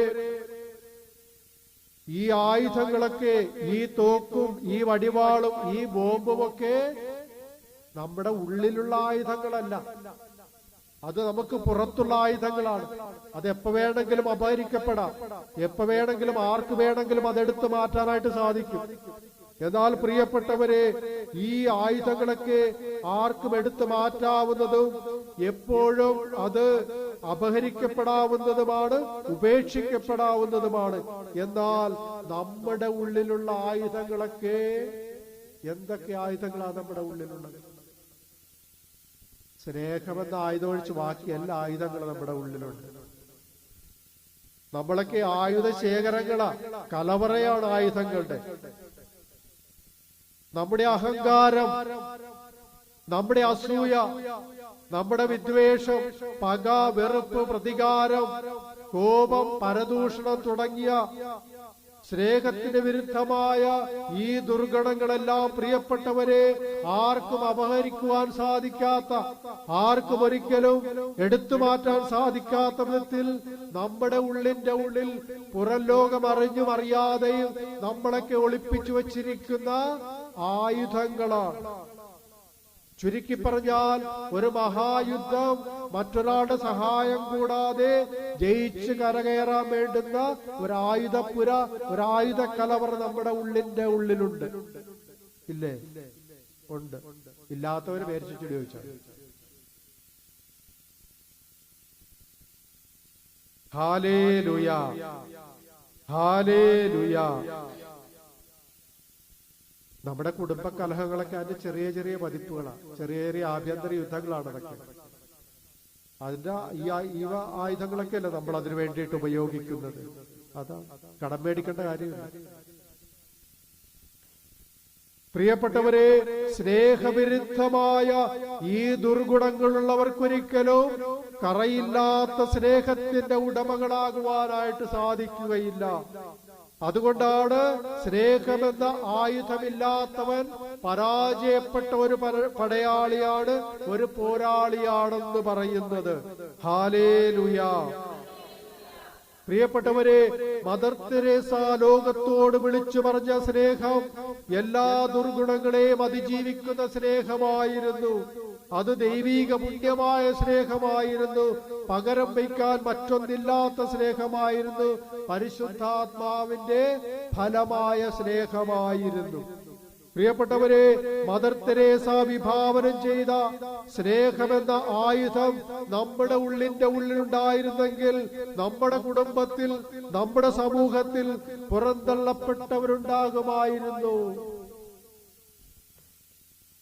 ഈ ആയുധങ്ങളൊക്കെ, ഈ തോക്കും ഈ വടിവാളും ഈ ബോംബുമൊക്കെ നമ്മുടെ ഉള്ളിലുള്ള ആയുധങ്ങളല്ല. അത് നമുക്ക് പുറത്തുള്ള ആയുധങ്ങളാണ്. അത് എപ്പോ വേണമെങ്കിലും അപഹരിക്കപ്പെടാം, എപ്പോ വേണമെങ്കിലും ആർക്ക് വേണമെങ്കിലും അതെടുത്തു മാറ്റാനായിട്ട് സാധിക്കും. എന്നാൽ പ്രിയപ്പെട്ടവരെ, ഈ ആയുധങ്ങളൊക്കെ ആർക്കും എടുത്തു മാറ്റാവുന്നതും എപ്പോഴും അത് അപഹരിക്കപ്പെടാവുന്നതുമാണ്, ഉപേക്ഷിക്കപ്പെടാവുന്നതുമാണ്. എന്നാൽ നമ്മുടെ ഉള്ളിലുള്ള ആയുധങ്ങളൊക്കെ, എന്തൊക്കെ ആയുധങ്ങളാണ് നമ്മുടെ ഉള്ളിലുള്ളത്? സ്നേഹമെന്ന ആയുധം ഒഴിച്ച് ബാക്കി എല്ലാ ആയുധങ്ങളും നമ്മുടെ ഉള്ളിലുണ്ട്. നമ്മളൊക്കെ ആയുധ ശേഖരങ്ങളാ, കലവറയാണ് ആയുധങ്ങളുടെ. നമ്മുടെ അഹങ്കാരം, നമ്മുടെ അസൂയ, നമ്മുടെ വിദ്വേഷം, പക, വെറുപ്പ്, പ്രതികാരം, കോപം, പരദൂഷണം തുടങ്ങിയ സ്നേഹത്തിന് വിരുദ്ധമായ ഈ ദുർഗുണങ്ങളെല്ലാം പ്രിയപ്പെട്ടവരെ ആർക്കും അപഹരിക്കുവാൻ സാധിക്കാത്ത, ആർക്കും ഒരിക്കലും എടുത്തു മാറ്റാൻ സാധിക്കാത്ത വിധത്തിൽ നമ്മുടെ ഉള്ളിന്റെ ഉള്ളിൽ പുറം ലോകം അറിഞ്ഞും അറിയാതെയും നമ്മളൊക്കെ ഒളിപ്പിച്ചു വച്ചിരിക്കുന്ന ആയുധങ്ങളാണ്. ചുരുക്കി പറഞ്ഞാൽ, ഒരു മഹായുദ്ധം മറ്റൊരാളുടെ സഹായം കൂടാതെ ജയിച്ച് കരകയറാൻ വേണ്ടുന്ന ഒരായുധപ്പുര, ഒരായുധ കലവറ നമ്മുടെ ഉള്ളിന്റെ ഉള്ളിലുണ്ട്. ഇല്ലേ? ഉണ്ട്. ഇല്ലാത്തവര് പേരിച്ചു ചോദിച്ചാൽ. Hallelujah, hallelujah. നമ്മുടെ കുടുംബ കലഹങ്ങളൊക്കെ അതിന്റെ ചെറിയ ചെറിയ പതിപ്പുകളാണ്, ചെറിയ ചെറിയ ആഭ്യന്തര യുദ്ധങ്ങളാണ് അതൊക്കെ. അതിന്റെ ഈ ആയുധങ്ങളൊക്കെ അല്ല നമ്മൾ അതിനു വേണ്ടിയിട്ട് ഉപയോഗിക്കുന്നത്. അതാ കടം മേടിക്കേണ്ട കാര്യമില്ല. പ്രിയപ്പെട്ടവരെ, സ്നേഹവിരുദ്ധമായ ഈ ദുർഗുണങ്ങളുള്ളവർക്കൊരിക്കലും കറയില്ലാത്ത സ്നേഹത്തിന്റെ ഉടമകളാകുവാനായിട്ട് സാധിക്കുകയില്ല. അതുകൊണ്ടാണ് സ്നേഹമെന്ന ആയുധമില്ലാത്തവൻ പരാജയപ്പെട്ട ഒരു പടയാളിയാണ്, ഒരു പോരാളിയാണെന്ന് പറയുന്നത്. ഹല്ലേലൂയ. പ്രിയപ്പെട്ടവരെ, മദർ തെരേസ ലോകത്തോട് വിളിച്ചു പറഞ്ഞ സ്നേഹം എല്ലാ ദുർഗുണങ്ങളെയും അതിജീവിക്കുന്ന സ്നേഹമായിരുന്നു. അത് ദൈവീക പുണ്യമായ സ്നേഹമായിരുന്നു. പകരം വയ്ക്കാൻ മറ്റൊന്നില്ലാത്ത സ്നേഹമായിരുന്നു. പരിശുദ്ധാത്മാവിന്റെ ഫലമായ സ്നേഹമായിരുന്നു. പ്രിയപ്പെട്ടവരെ, മദർ തെരേസ വിഭാവനം ചെയ്ത സ്നേഹമെന്ന ആയുധം നമ്മുടെ ഉള്ളിന്റെ ഉള്ളിലുണ്ടായിരുന്നെങ്കിൽ നമ്മുടെ കുടുംബത്തിൽ, നമ്മുടെ സമൂഹത്തിൽ പുറന്തള്ളപ്പെട്ടവരുണ്ടാകുമായിരുന്നു.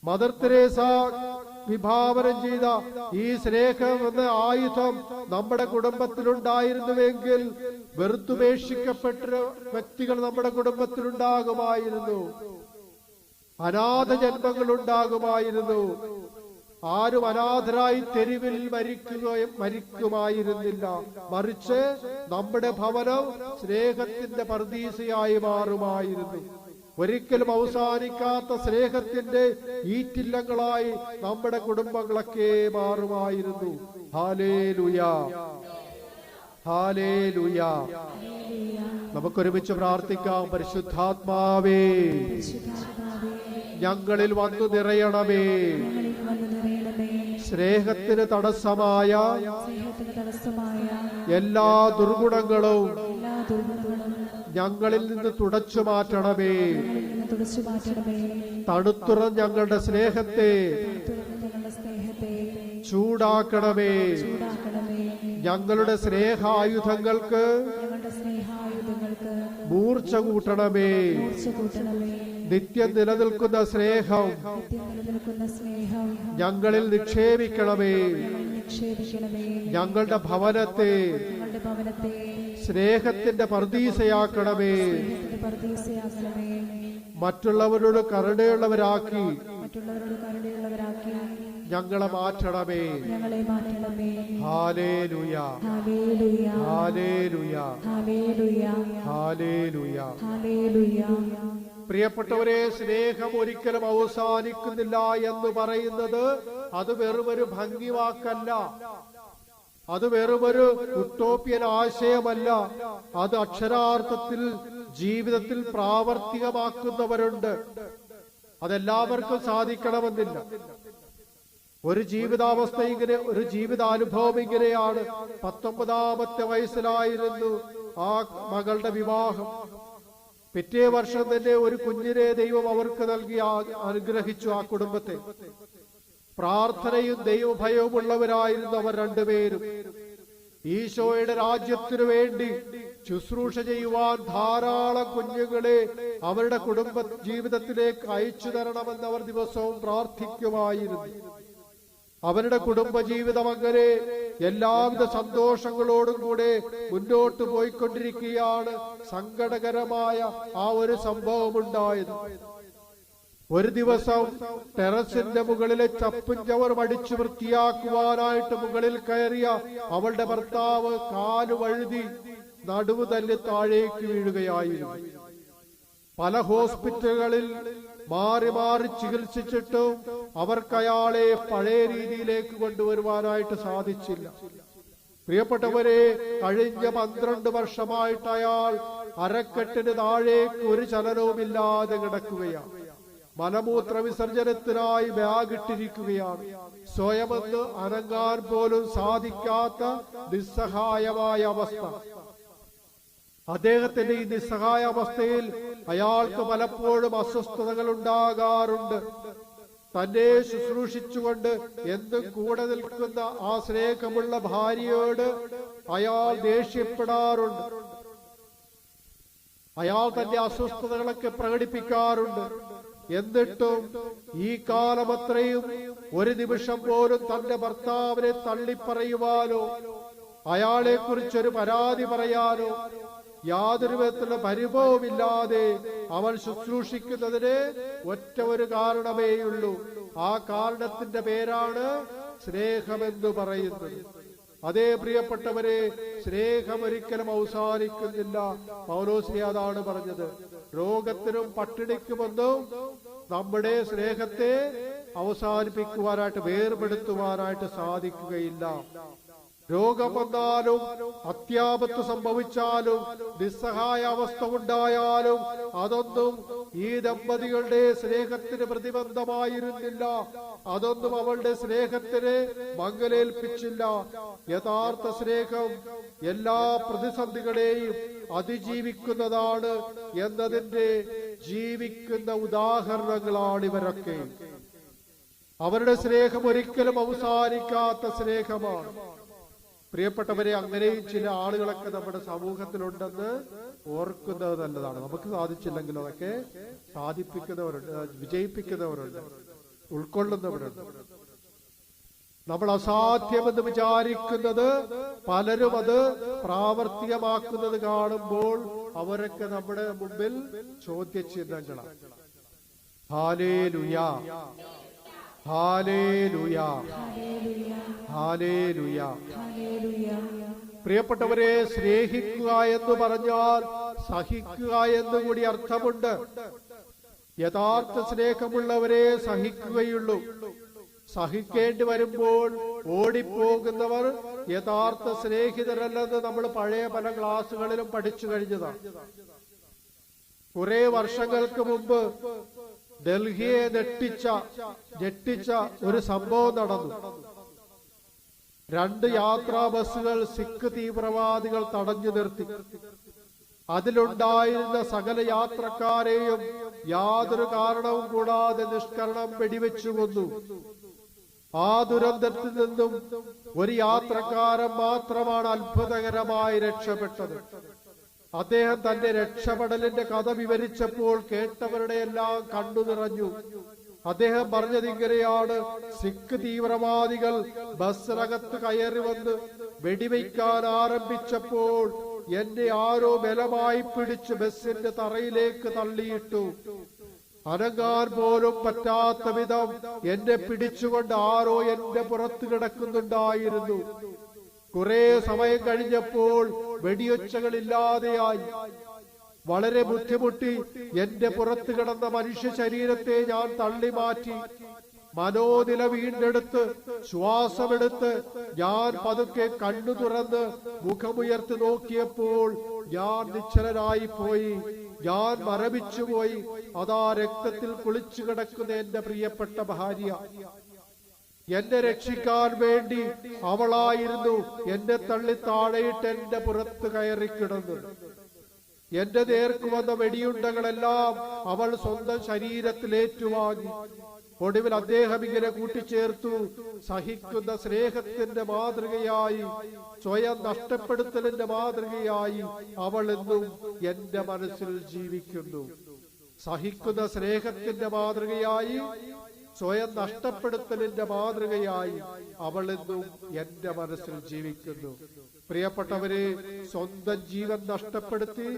മദർ തെരേസ വിഭാവനം ചെയ്ത ഈ സ്നേഹം എന്ന ആയുധം നമ്മുടെ കുടുംബത്തിലുണ്ടായിരുന്നുവെങ്കിൽ വെറുത്തുപേക്ഷിക്കപ്പെട്ട വ്യക്തികൾ നമ്മുടെ കുടുംബത്തിലുണ്ടാകുമായിരുന്നു. അനാഥ ജന്മങ്ങൾ ഉണ്ടാകുമായിരുന്നു. ആരും അനാഥരായി തെരുവിൽ മരിക്കുമായിരുന്നില്ല. മറിച്ച് നമ്മുടെ ഭവനം സ്നേഹത്തിന്റെ പർദീസയായി മാറുമായിരുന്നു. ഒരിക്കലും അവസാനിക്കാത്ത സ്നേഹത്തിന്റെ ഈറ്റില്ലങ്ങളായി നമ്മുടെ കുടുംബങ്ങളൊക്കെ മാറുമായിരുന്നു. Hallelujah, hallelujah. നമുക്കൊരുമിച്ച് പ്രാർത്ഥിക്കാം. പരിശുദ്ധാത്മാവേ, ഞങ്ങളിൽ വന്നു നിറയണമേ. സ്നേഹത്തിന് തടസ്സമായ എല്ലാ ദുർഗുണങ്ങളും ഞങ്ങളിൽ നിന്ന് തുടച്ചു മാറ്റണമേ. തണുത്തുറഞ്ഞ ഞങ്ങളുടെ സ്നേഹത്തെ ചൂടാക്കണമേ. ഞങ്ങളുടെ സ്നേഹായുധങ്ങൾക്ക് മൂർച്ച കൂട്ടണമേ. നിത്യം നിലനിൽക്കുന്ന സ്നേഹം ഞങ്ങളിൽ നിക്ഷേപിക്കണമേ. ഞങ്ങളുടെ ഭവനത്തെ സ്നേഹത്തിന്റെ പർദീസയാക്കണമേ. മറ്റുള്ളവരോട് കരുണയുള്ളവരാക്കി ഞങ്ങളെ മാറ്റണമേ. Hallelujah, hallelujah, hallelujah. പ്രിയപ്പെട്ടവരെ, സ്നേഹം ഒരിക്കലും അവസാനിക്കുന്നില്ല എന്ന് പറയുന്നത് അത് വെറുമൊരു ഭംഗിവാക്കല്ല, അത് വെറുമൊരു ഉട്ടോപ്യൻ ആശയമല്ല. അത് അക്ഷരാർത്ഥത്തിൽ ജീവിതത്തിൽ പ്രാവർത്തികമാക്കുന്നവരുണ്ട്. അതെല്ലാവർക്കും സാധിക്കണമെന്നില്ല. ഒരു ജീവിതാവസ്ഥ ഇങ്ങനെ, ഒരു ജീവിതാനുഭവം ഇങ്ങനെയാണ്. 19ാമത്തെ വയസ്സിലായിരുന്നു ആ മകളുടെ വിവാഹം. പിറ്റേ വർഷം തന്നെ ഒരു കുഞ്ഞിനെ ദൈവം അവർക്ക് നൽകി അനുഗ്രഹിച്ചു ആ കുടുംബത്തെ. പ്രാർത്ഥനയും ദൈവഭയവും ഉള്ളവരായിരുന്നു അവർ രണ്ടുപേരും. ഈശോയുടെ രാജ്യത്തിനു വേണ്ടി ശുശ്രൂഷ ചെയ്യുവാൻ ധാരാളം കുഞ്ഞുങ്ങളെ അവരുടെ കുടുംബ ജീവിതത്തിലേക്ക് അയച്ചു തരണമെന്ന് അവർ ദിവസവും പ്രാർത്ഥിക്കുമായിരുന്നു. അവരുടെ കുടുംബജീവിതം അങ്ങനെ എല്ലാവിധ സന്തോഷങ്ങളോടും കൂടെ മുന്നോട്ട് പോയിക്കൊണ്ടിരിക്കുകയാണ്. സങ്കടകരമായ ആ ഒരു സംഭവം ഉണ്ടായത്. ഒരു ദിവസം ടെറസിന്റെ മുകളിലെ ചപ്പും ചവറും അടിച്ചു വൃത്തിയാക്കുവാനായിട്ട് മുകളിൽ കയറിയ അവളുടെ ഭർത്താവ് കാല് വഴുതി നടുവ് തല്ലി താഴേക്ക് വീഴുകയായിരുന്നു. പല ഹോസ്പിറ്റലുകളിൽ മാറി മാറി ചികിത്സിച്ചിട്ടും അവർക്ക് അയാളെ പഴയ രീതിയിലേക്ക് കൊണ്ടുവരുവാനായിട്ട് സാധിച്ചില്ല. പ്രിയപ്പെട്ടവരെ, കഴിഞ്ഞ 12 വർഷമായിട്ട് അയാൾ അരക്കെട്ടിന് താഴേക്ക് ഒരു ചലനവുമില്ലാതെ കിടക്കുകയാണ്. മലമൂത്ര വിസർജനത്തിനായി ബാഗിട്ടിരിക്കുകയാണ്. സ്വയമെന്ന് അനങ്ങാൻ പോലും സാധിക്കാത്ത നിസ്സഹായമായ അവസ്ഥ. അദ്ദേഹത്തിന്റെ ഈ നിസ്സഹായ അവസ്ഥയിൽ അയാൾക്ക് പലപ്പോഴും അസ്വസ്ഥതകൾ ഉണ്ടാകാറുണ്ട്. തന്നെ ശുശ്രൂഷിച്ചുകൊണ്ട് എന്തും കൂടെ നിൽക്കുന്ന ആ സ്നേഹമുള്ള ഭാര്യയോട് അയാൾ ദേഷ്യപ്പെടാറുണ്ട്. അയാൾ തന്റെ അസ്വസ്ഥതകളൊക്കെ പ്രകടിപ്പിക്കാറുണ്ട്. എന്നിട്ടും ഈ കാലമത്രയും ഒരു നിമിഷം പോലും തന്റെ ഭർത്താവിനെ തള്ളിപ്പറയുവാനോ അയാളെ കുറിച്ചൊരു പരാതി പറയാനോ യാതൊരു വിധത്തിലുള്ള പരിഭവമില്ലാതെ അവൻ ശുശ്രൂഷിക്കുന്നതിന് ഒറ്റ ഒരു കാരണമേയുള്ളൂ. ആ കാരണത്തിന്റെ പേരാണ് സ്നേഹമെന്ന് പറയുന്നത്. അതേ പ്രിയപ്പെട്ടവരെ, സ്നേഹം ഒരിക്കലും അവസാനിക്കുന്നില്ല. പൗലോസ് അതാണ് പറഞ്ഞത്. രോഗത്തിനും പട്ടിണിക്കുമൊന്നും നമ്മുടെ സ്നേഹത്തെ അവസാനിപ്പിക്കുവാനായിട്ട്, വേർപെടുത്തുവാനായിട്ട് സാധിക്കുകയില്ല. രോഗം വന്നാലും, അത്യാപത്ത് സംഭവിച്ചാലും, നിസ്സഹായ അവസ്ഥ ഉണ്ടായാലും അതൊന്നും ഈ ദമ്പതികളുടെ സ്നേഹത്തിന് പ്രതിബന്ധമായിരുന്നില്ല. അതൊന്നും അവളുടെ സ്നേഹത്തിന് മങ്ങലേൽപ്പിച്ചില്ല. യഥാർത്ഥ സ്നേഹം എല്ലാ പ്രതിസന്ധികളെയും അതിജീവിക്കുന്നതാണ് എന്നതിന്റെ ജീവിക്കുന്ന ഉദാഹരണങ്ങളാണ് ഇവരൊക്കെ. അവരുടെ സ്നേഹം ഒരിക്കലും അവസാനിക്കാത്ത സ്നേഹമാണ്. പ്രിയപ്പെട്ടവരെ, അങ്ങനെയും ചില ആളുകളൊക്കെ നമ്മുടെ സമൂഹത്തിലുണ്ടെന്ന് ഓർക്കുന്നത് നല്ലതാണ്. നമുക്ക് സാധിച്ചില്ലെങ്കിലും അതൊക്കെ സാധിപ്പിക്കുന്നവരുണ്ട്, വിജയിപ്പിക്കുന്നവരുണ്ട്, ഉൾക്കൊള്ളുന്നവരുണ്ട്. നമ്മൾ അസാധ്യമെന്ന് വിചാരിക്കുന്നത് പലരും അത് പ്രാവർത്തികമാക്കുന്നത് കാണുമ്പോൾ അവരൊക്കെ നമ്മുടെ മുമ്പിൽ ചോദ്യചിഹ്നങ്ങളാണ്. Hallelujah, hallelujah, hallelujah. പ്രിയപ്പെട്ടവരെ, സ്നേഹിക്കുക എന്ന് പറഞ്ഞാൽ സഹിക്കുക എന്നുകൂടി അർത്ഥമുണ്ട്. യഥാർത്ഥ സ്നേഹമുള്ളവരെ സഹിക്കുകയുള്ളൂ. സഹിക്കേണ്ടി വരുമ്പോൾ ഓടിപ്പോകുന്നവർ യഥാർത്ഥ സ്നേഹിതരല്ലെന്ന് നമ്മൾ പഴയ പല ക്ലാസ്സുകളിലും പഠിച്ചു കഴിഞ്ഞതാണ്. കുറെ വർഷങ്ങൾക്ക് മുമ്പ് ഡൽഹിയെ ഞെട്ടിച്ച ഒരു സംഭവം നടന്നു. 2 യാത്രാ ബസ്സുകൾ സിഖ് തീവ്രവാദികൾ തടഞ്ഞു നിർത്തി. അതിലുണ്ടായിരുന്ന സകല യാത്രക്കാരെയും യാതൊരു കാരണവും കൂടാതെ നിഷ്കരണം വെടിവെച്ചു കൊന്നു. ആ ദുരന്തത്തിൽ നിന്നും ഒരു യാത്രക്കാരൻ മാത്രമാണ് അത്ഭുതകരമായി രക്ഷപ്പെട്ടത്. അദ്ദേഹം തന്റെ രക്ഷപ്പെടലിന്റെ കഥ വിവരിച്ചപ്പോൾ കേട്ടവരുടെ എല്ലാം കണ്ണു നിറഞ്ഞു. അദ്ദേഹം പറഞ്ഞത് ഇങ്ങനെയാണ്: സിഖ് തീവ്രവാദികൾ ബസ്സിനകത്ത് കയറി വന്ന് വെടിവെക്കാൻ ആരംഭിച്ചപ്പോൾ എന്നെ ആരോ ബലമായി പിടിച്ച് ബസ്സിന്റെ തറയിലേക്ക് തള്ളിയിട്ടു. അനങ്ങാൻ പോലും പറ്റാത്ത വിധം എന്നെ പിടിച്ചുകൊണ്ട് ആരോ എന്റെ പുറത്ത് കിടക്കുന്നുണ്ടായിരുന്നു. കുറെ സമയം കഴിഞ്ഞപ്പോൾ വെടിയൊച്ചകളില്ലാതെയായി. വളരെ ബുദ്ധിമുട്ടി എന്റെ പുറത്ത് കിടന്ന മനുഷ്യ ശരീരത്തെ ഞാൻ തള്ളി മാറ്റി. മനോനില വീണ്ടെടുത്ത് ശ്വാസമെടുത്ത് ഞാൻ പതുക്കെ കണ്ണു തുറന്ന് മുഖമുയർത്തി നോക്കിയപ്പോൾ ഞാൻ നിശ്ചലനായി പോയി. ഞാൻ മരവിച്ചുപോയി. അതാ രക്തത്തിൽ കുളിച്ചു കിടക്കുന്ന എന്റെ പ്രിയപ്പെട്ട ഭാര്യ. എന്നെ രക്ഷിക്കാൻ വേണ്ടി അവളായിരുന്നു എന്നെ തള്ളി താഴെയിട്ട് എന്റെ പുറത്ത് കയറിക്കിടന്നു. എന്റെ നേർക്ക് വന്ന വെടിയുണ്ടകളെല്ലാം അവൾ സ്വന്തം ശരീരത്തിൽ ഏറ്റുവാങ്ങി. ഒടുവിൽ അദ്ദേഹം ഇങ്ങനെ കൂട്ടിച്ചേർത്തു, സഹിക്കുന്ന സ്നേഹത്തിന്റെ മാതൃകയായി, സ്വയം നഷ്ടപ്പെടുത്തലിന്റെ മാതൃകയായി അവൾ എന്നും എന്റെ മനസ്സിൽ ജീവിക്കുന്നു. സഹിക്കുന്ന സ്നേഹത്തിന്റെ മാതൃകയായി, സ്വയം നഷ്ടപ്പെടുത്തലിന്റെ മാതൃകയായി അവൾ എന്നും എന്റെ മനസ്സിൽ ജീവിക്കുന്നു. പ്രിയപ്പെട്ടവരെ, സ്വന്തം ജീവൻ നഷ്ടപ്പെടുത്തി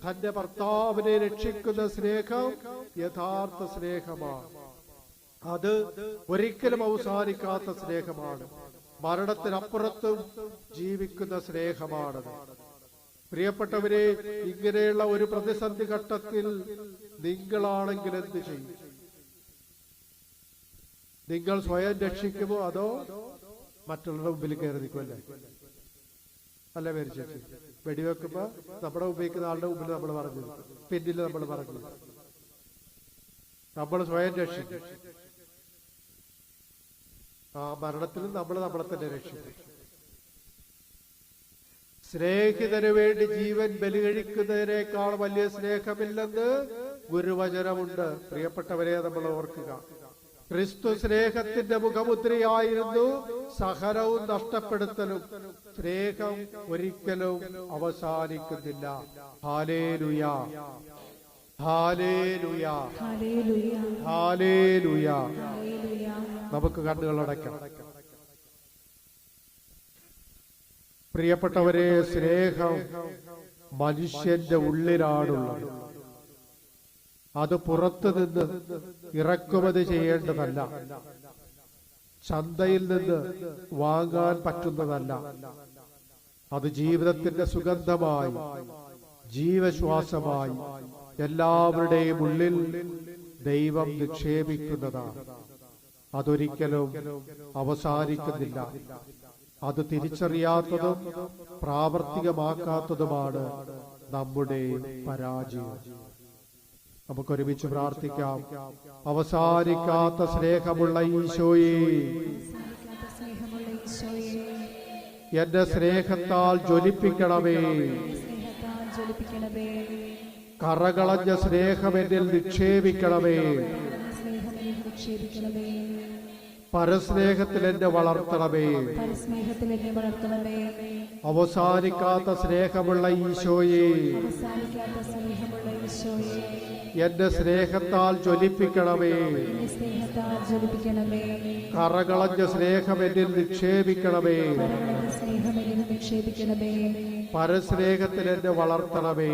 തന്റെ ഭർത്താവിനെ രക്ഷിക്കുന്ന സ്നേഹം യഥാർത്ഥ സ്നേഹമാണ്. അത് ഒരിക്കലും അവസാനിക്കാത്ത സ്നേഹമാണ്. മരണത്തിനപ്പുറത്തും ജീവിക്കുന്ന സ്നേഹമാണത്. പ്രിയപ്പെട്ടവരെ, ഇങ്ങനെയുള്ള ഒരു പ്രതിസന്ധി ഘട്ടത്തിൽ നിങ്ങളാണെങ്കിൽ എന്ത് ചെയ്യും? നിങ്ങൾ സ്വയം രക്ഷിക്കുമോ അതോ മറ്റുള്ളവരുടെ മുമ്പിൽ കയറി നിൽക്കുമല്ലേ? അല്ല പേര് വെടിവെക്കുമ്പോ നമ്മുടെ ഉപയോഗിക്കുന്ന ആളുടെ മുമ്പിൽ നമ്മൾ പറഞ്ഞു, പിന്നിൽ നമ്മൾ പറഞ്ഞു, നമ്മൾ സ്വയം രക്ഷിക്കും. ആ മരണത്തിലും നമ്മൾ നമ്മളെ തന്നെ രക്ഷിക്കും. സ്നേഹിതന് വേണ്ടി ജീവൻ ബലികഴിക്കുന്നതിനേക്കാൾ വലിയ സ്നേഹമില്ലെന്ന് ഗുരുവചനമുണ്ട്. പ്രിയപ്പെട്ടവരെ, നമ്മൾ ഓർക്കുക. ക്രിസ്തു സ്നേഹത്തിന്റെ മുഖമുദ്രയായിരുന്നു സഹനവും നഷ്ടപ്പെടുത്തലും. സ്നേഹം ഒരിക്കലും അവസാനിക്കുന്നില്ല. Hallelujah, hallelujah, hallelujah. നമുക്ക് കണ്ണുകളടയ്ക്കാം. പ്രിയപ്പെട്ടവരെ, സ്നേഹം മനുഷ്യന്റെ ഉള്ളിലാണുള്ളത്. അത് പുറത്തു നിന്ന് ഇറക്കുമതി ചെയ്യേണ്ടതല്ല, ചന്തയിൽ നിന്ന് വാങ്ങാൻ പറ്റുന്നതല്ല. അത് ജീവിതത്തിന്റെ സുഗന്ധമായി, ജീവശ്വാസമായി എല്ലാവരുടെയും ഉള്ളിൽ ദൈവം നിക്ഷേപിക്കുന്നതാണ്. അതൊരിക്കലും അവസാനിക്കുന്നില്ല. അത് തിരിച്ചറിയാത്തതും പ്രാവർത്തികമാക്കാത്തതുമാണ് നമ്മുടെ പരാജയം. നമുക്കൊരുമിച്ച് പ്രാർത്ഥിക്കാം. അവസാനിക്കാത്ത സ്നേഹമുള്ള ഈശോയെ, എന്റെ സ്നേഹത്താൽ ജ്വലിപ്പിക്കണമേ. കറകളഞ്ഞ സ്നേഹം എന്നിൽ നിക്ഷേപിക്കണമേ. പരസ്നേഹത്തിൽ എന്നെ വളർത്തണമേ. അവസാനിക്കാത്ത സ്നേഹമുള്ള ഈശോയെ, എന്റെ സ്നേഹത്താൽ ജ്വലിപ്പിക്കണമേ. കറകളഞ്ഞ സ്നേഹം എന്നിൽ നിക്ഷേപിക്കണമേ. പരസ്നേഹത്തിൽ എന്നെ വളർത്തണമേ.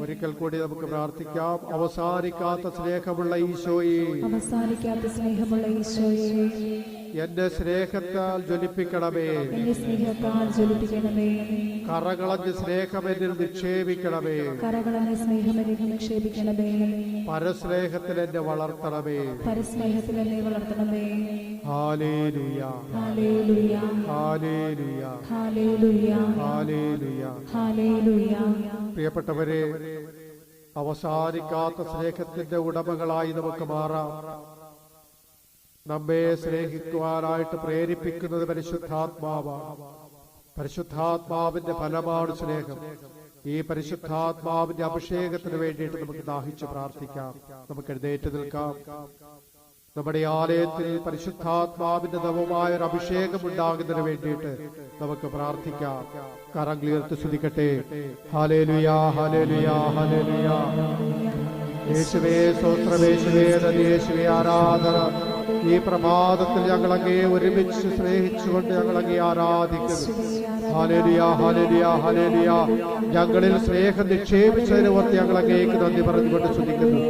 ഒരിക്കൽ കൂടി നമുക്ക് പ്രാർത്ഥിക്കാം. അവസാനിക്കാത്ത സ്നേഹമുള്ള ഈശോയെ, എന്റെ സ്നേഹത്താൽ ജ്വലിപ്പിക്കണമേ. കറകളഞ്ഞ സ്നേഹം എന്നിൽ നിക്ഷേപിക്കണമേ. പരസ്നേഹത്തിൽ എന്നെ വളർത്തണമേ. Hallelujah, hallelujah, hallelujah, hallelujah. പ്രിയപ്പെട്ടവരെ, അവസാനിക്കാത്ത സ്നേഹത്തിന്റെ ഉടമകളായി നമുക്ക് മാറാം. നമ്മെ സ്നേഹിക്കുവാനായിട്ട് പ്രേരിപ്പിക്കുന്നത് പരിശുദ്ധാത്മാവാണ്. പരിശുദ്ധാത്മാവിന്റെ ഫലമാണ് സ്നേഹം. ഈ പരിശുദ്ധാത്മാവിന്റെ അഭിഷേകത്തിന് വേണ്ടിയിട്ട് നമുക്ക് ദാഹിച്ച് പ്രാർത്ഥിക്കാം. നമുക്ക് എഴുന്നേറ്റ് നിൽക്കാം. നമ്മുടെ ആലയത്തിൽ പരിശുദ്ധാത്മാവിന്റെ നവമായ ഒരു അഭിഷേകം ഉണ്ടാകുന്നതിന് വേണ്ടിയിട്ട് നമുക്ക് പ്രാർത്ഥിക്കാം. കരങ്ങളുയർത്തി സ്തുതിക്കട്ടെ. Hallelujah, hallelujah, hallelujah. യേശുവേ സ്തോത്രം, യേശുവേ നന്ദി, യേശുവേ ആരാധന. ഈ പ്രഭാതത്തിൽ ഞങ്ങൾ അങ്ങേ ഒരുമിച്ച് സ്നേഹിച്ചുകൊണ്ട് ഞങ്ങൾ അങ്ങേ ആരാധിക്കുന്നു. Hallelujah, hallelujah, hallelujah. ഞങ്ങളിൽ സ്നേഹം നിക്ഷേപിച്ചതിന് ഓർത്ത് ഞങ്ങൾ അങ്ങേക്ക് നന്ദി പറഞ്ഞുകൊണ്ട് സ്തുതിക്കുന്നു.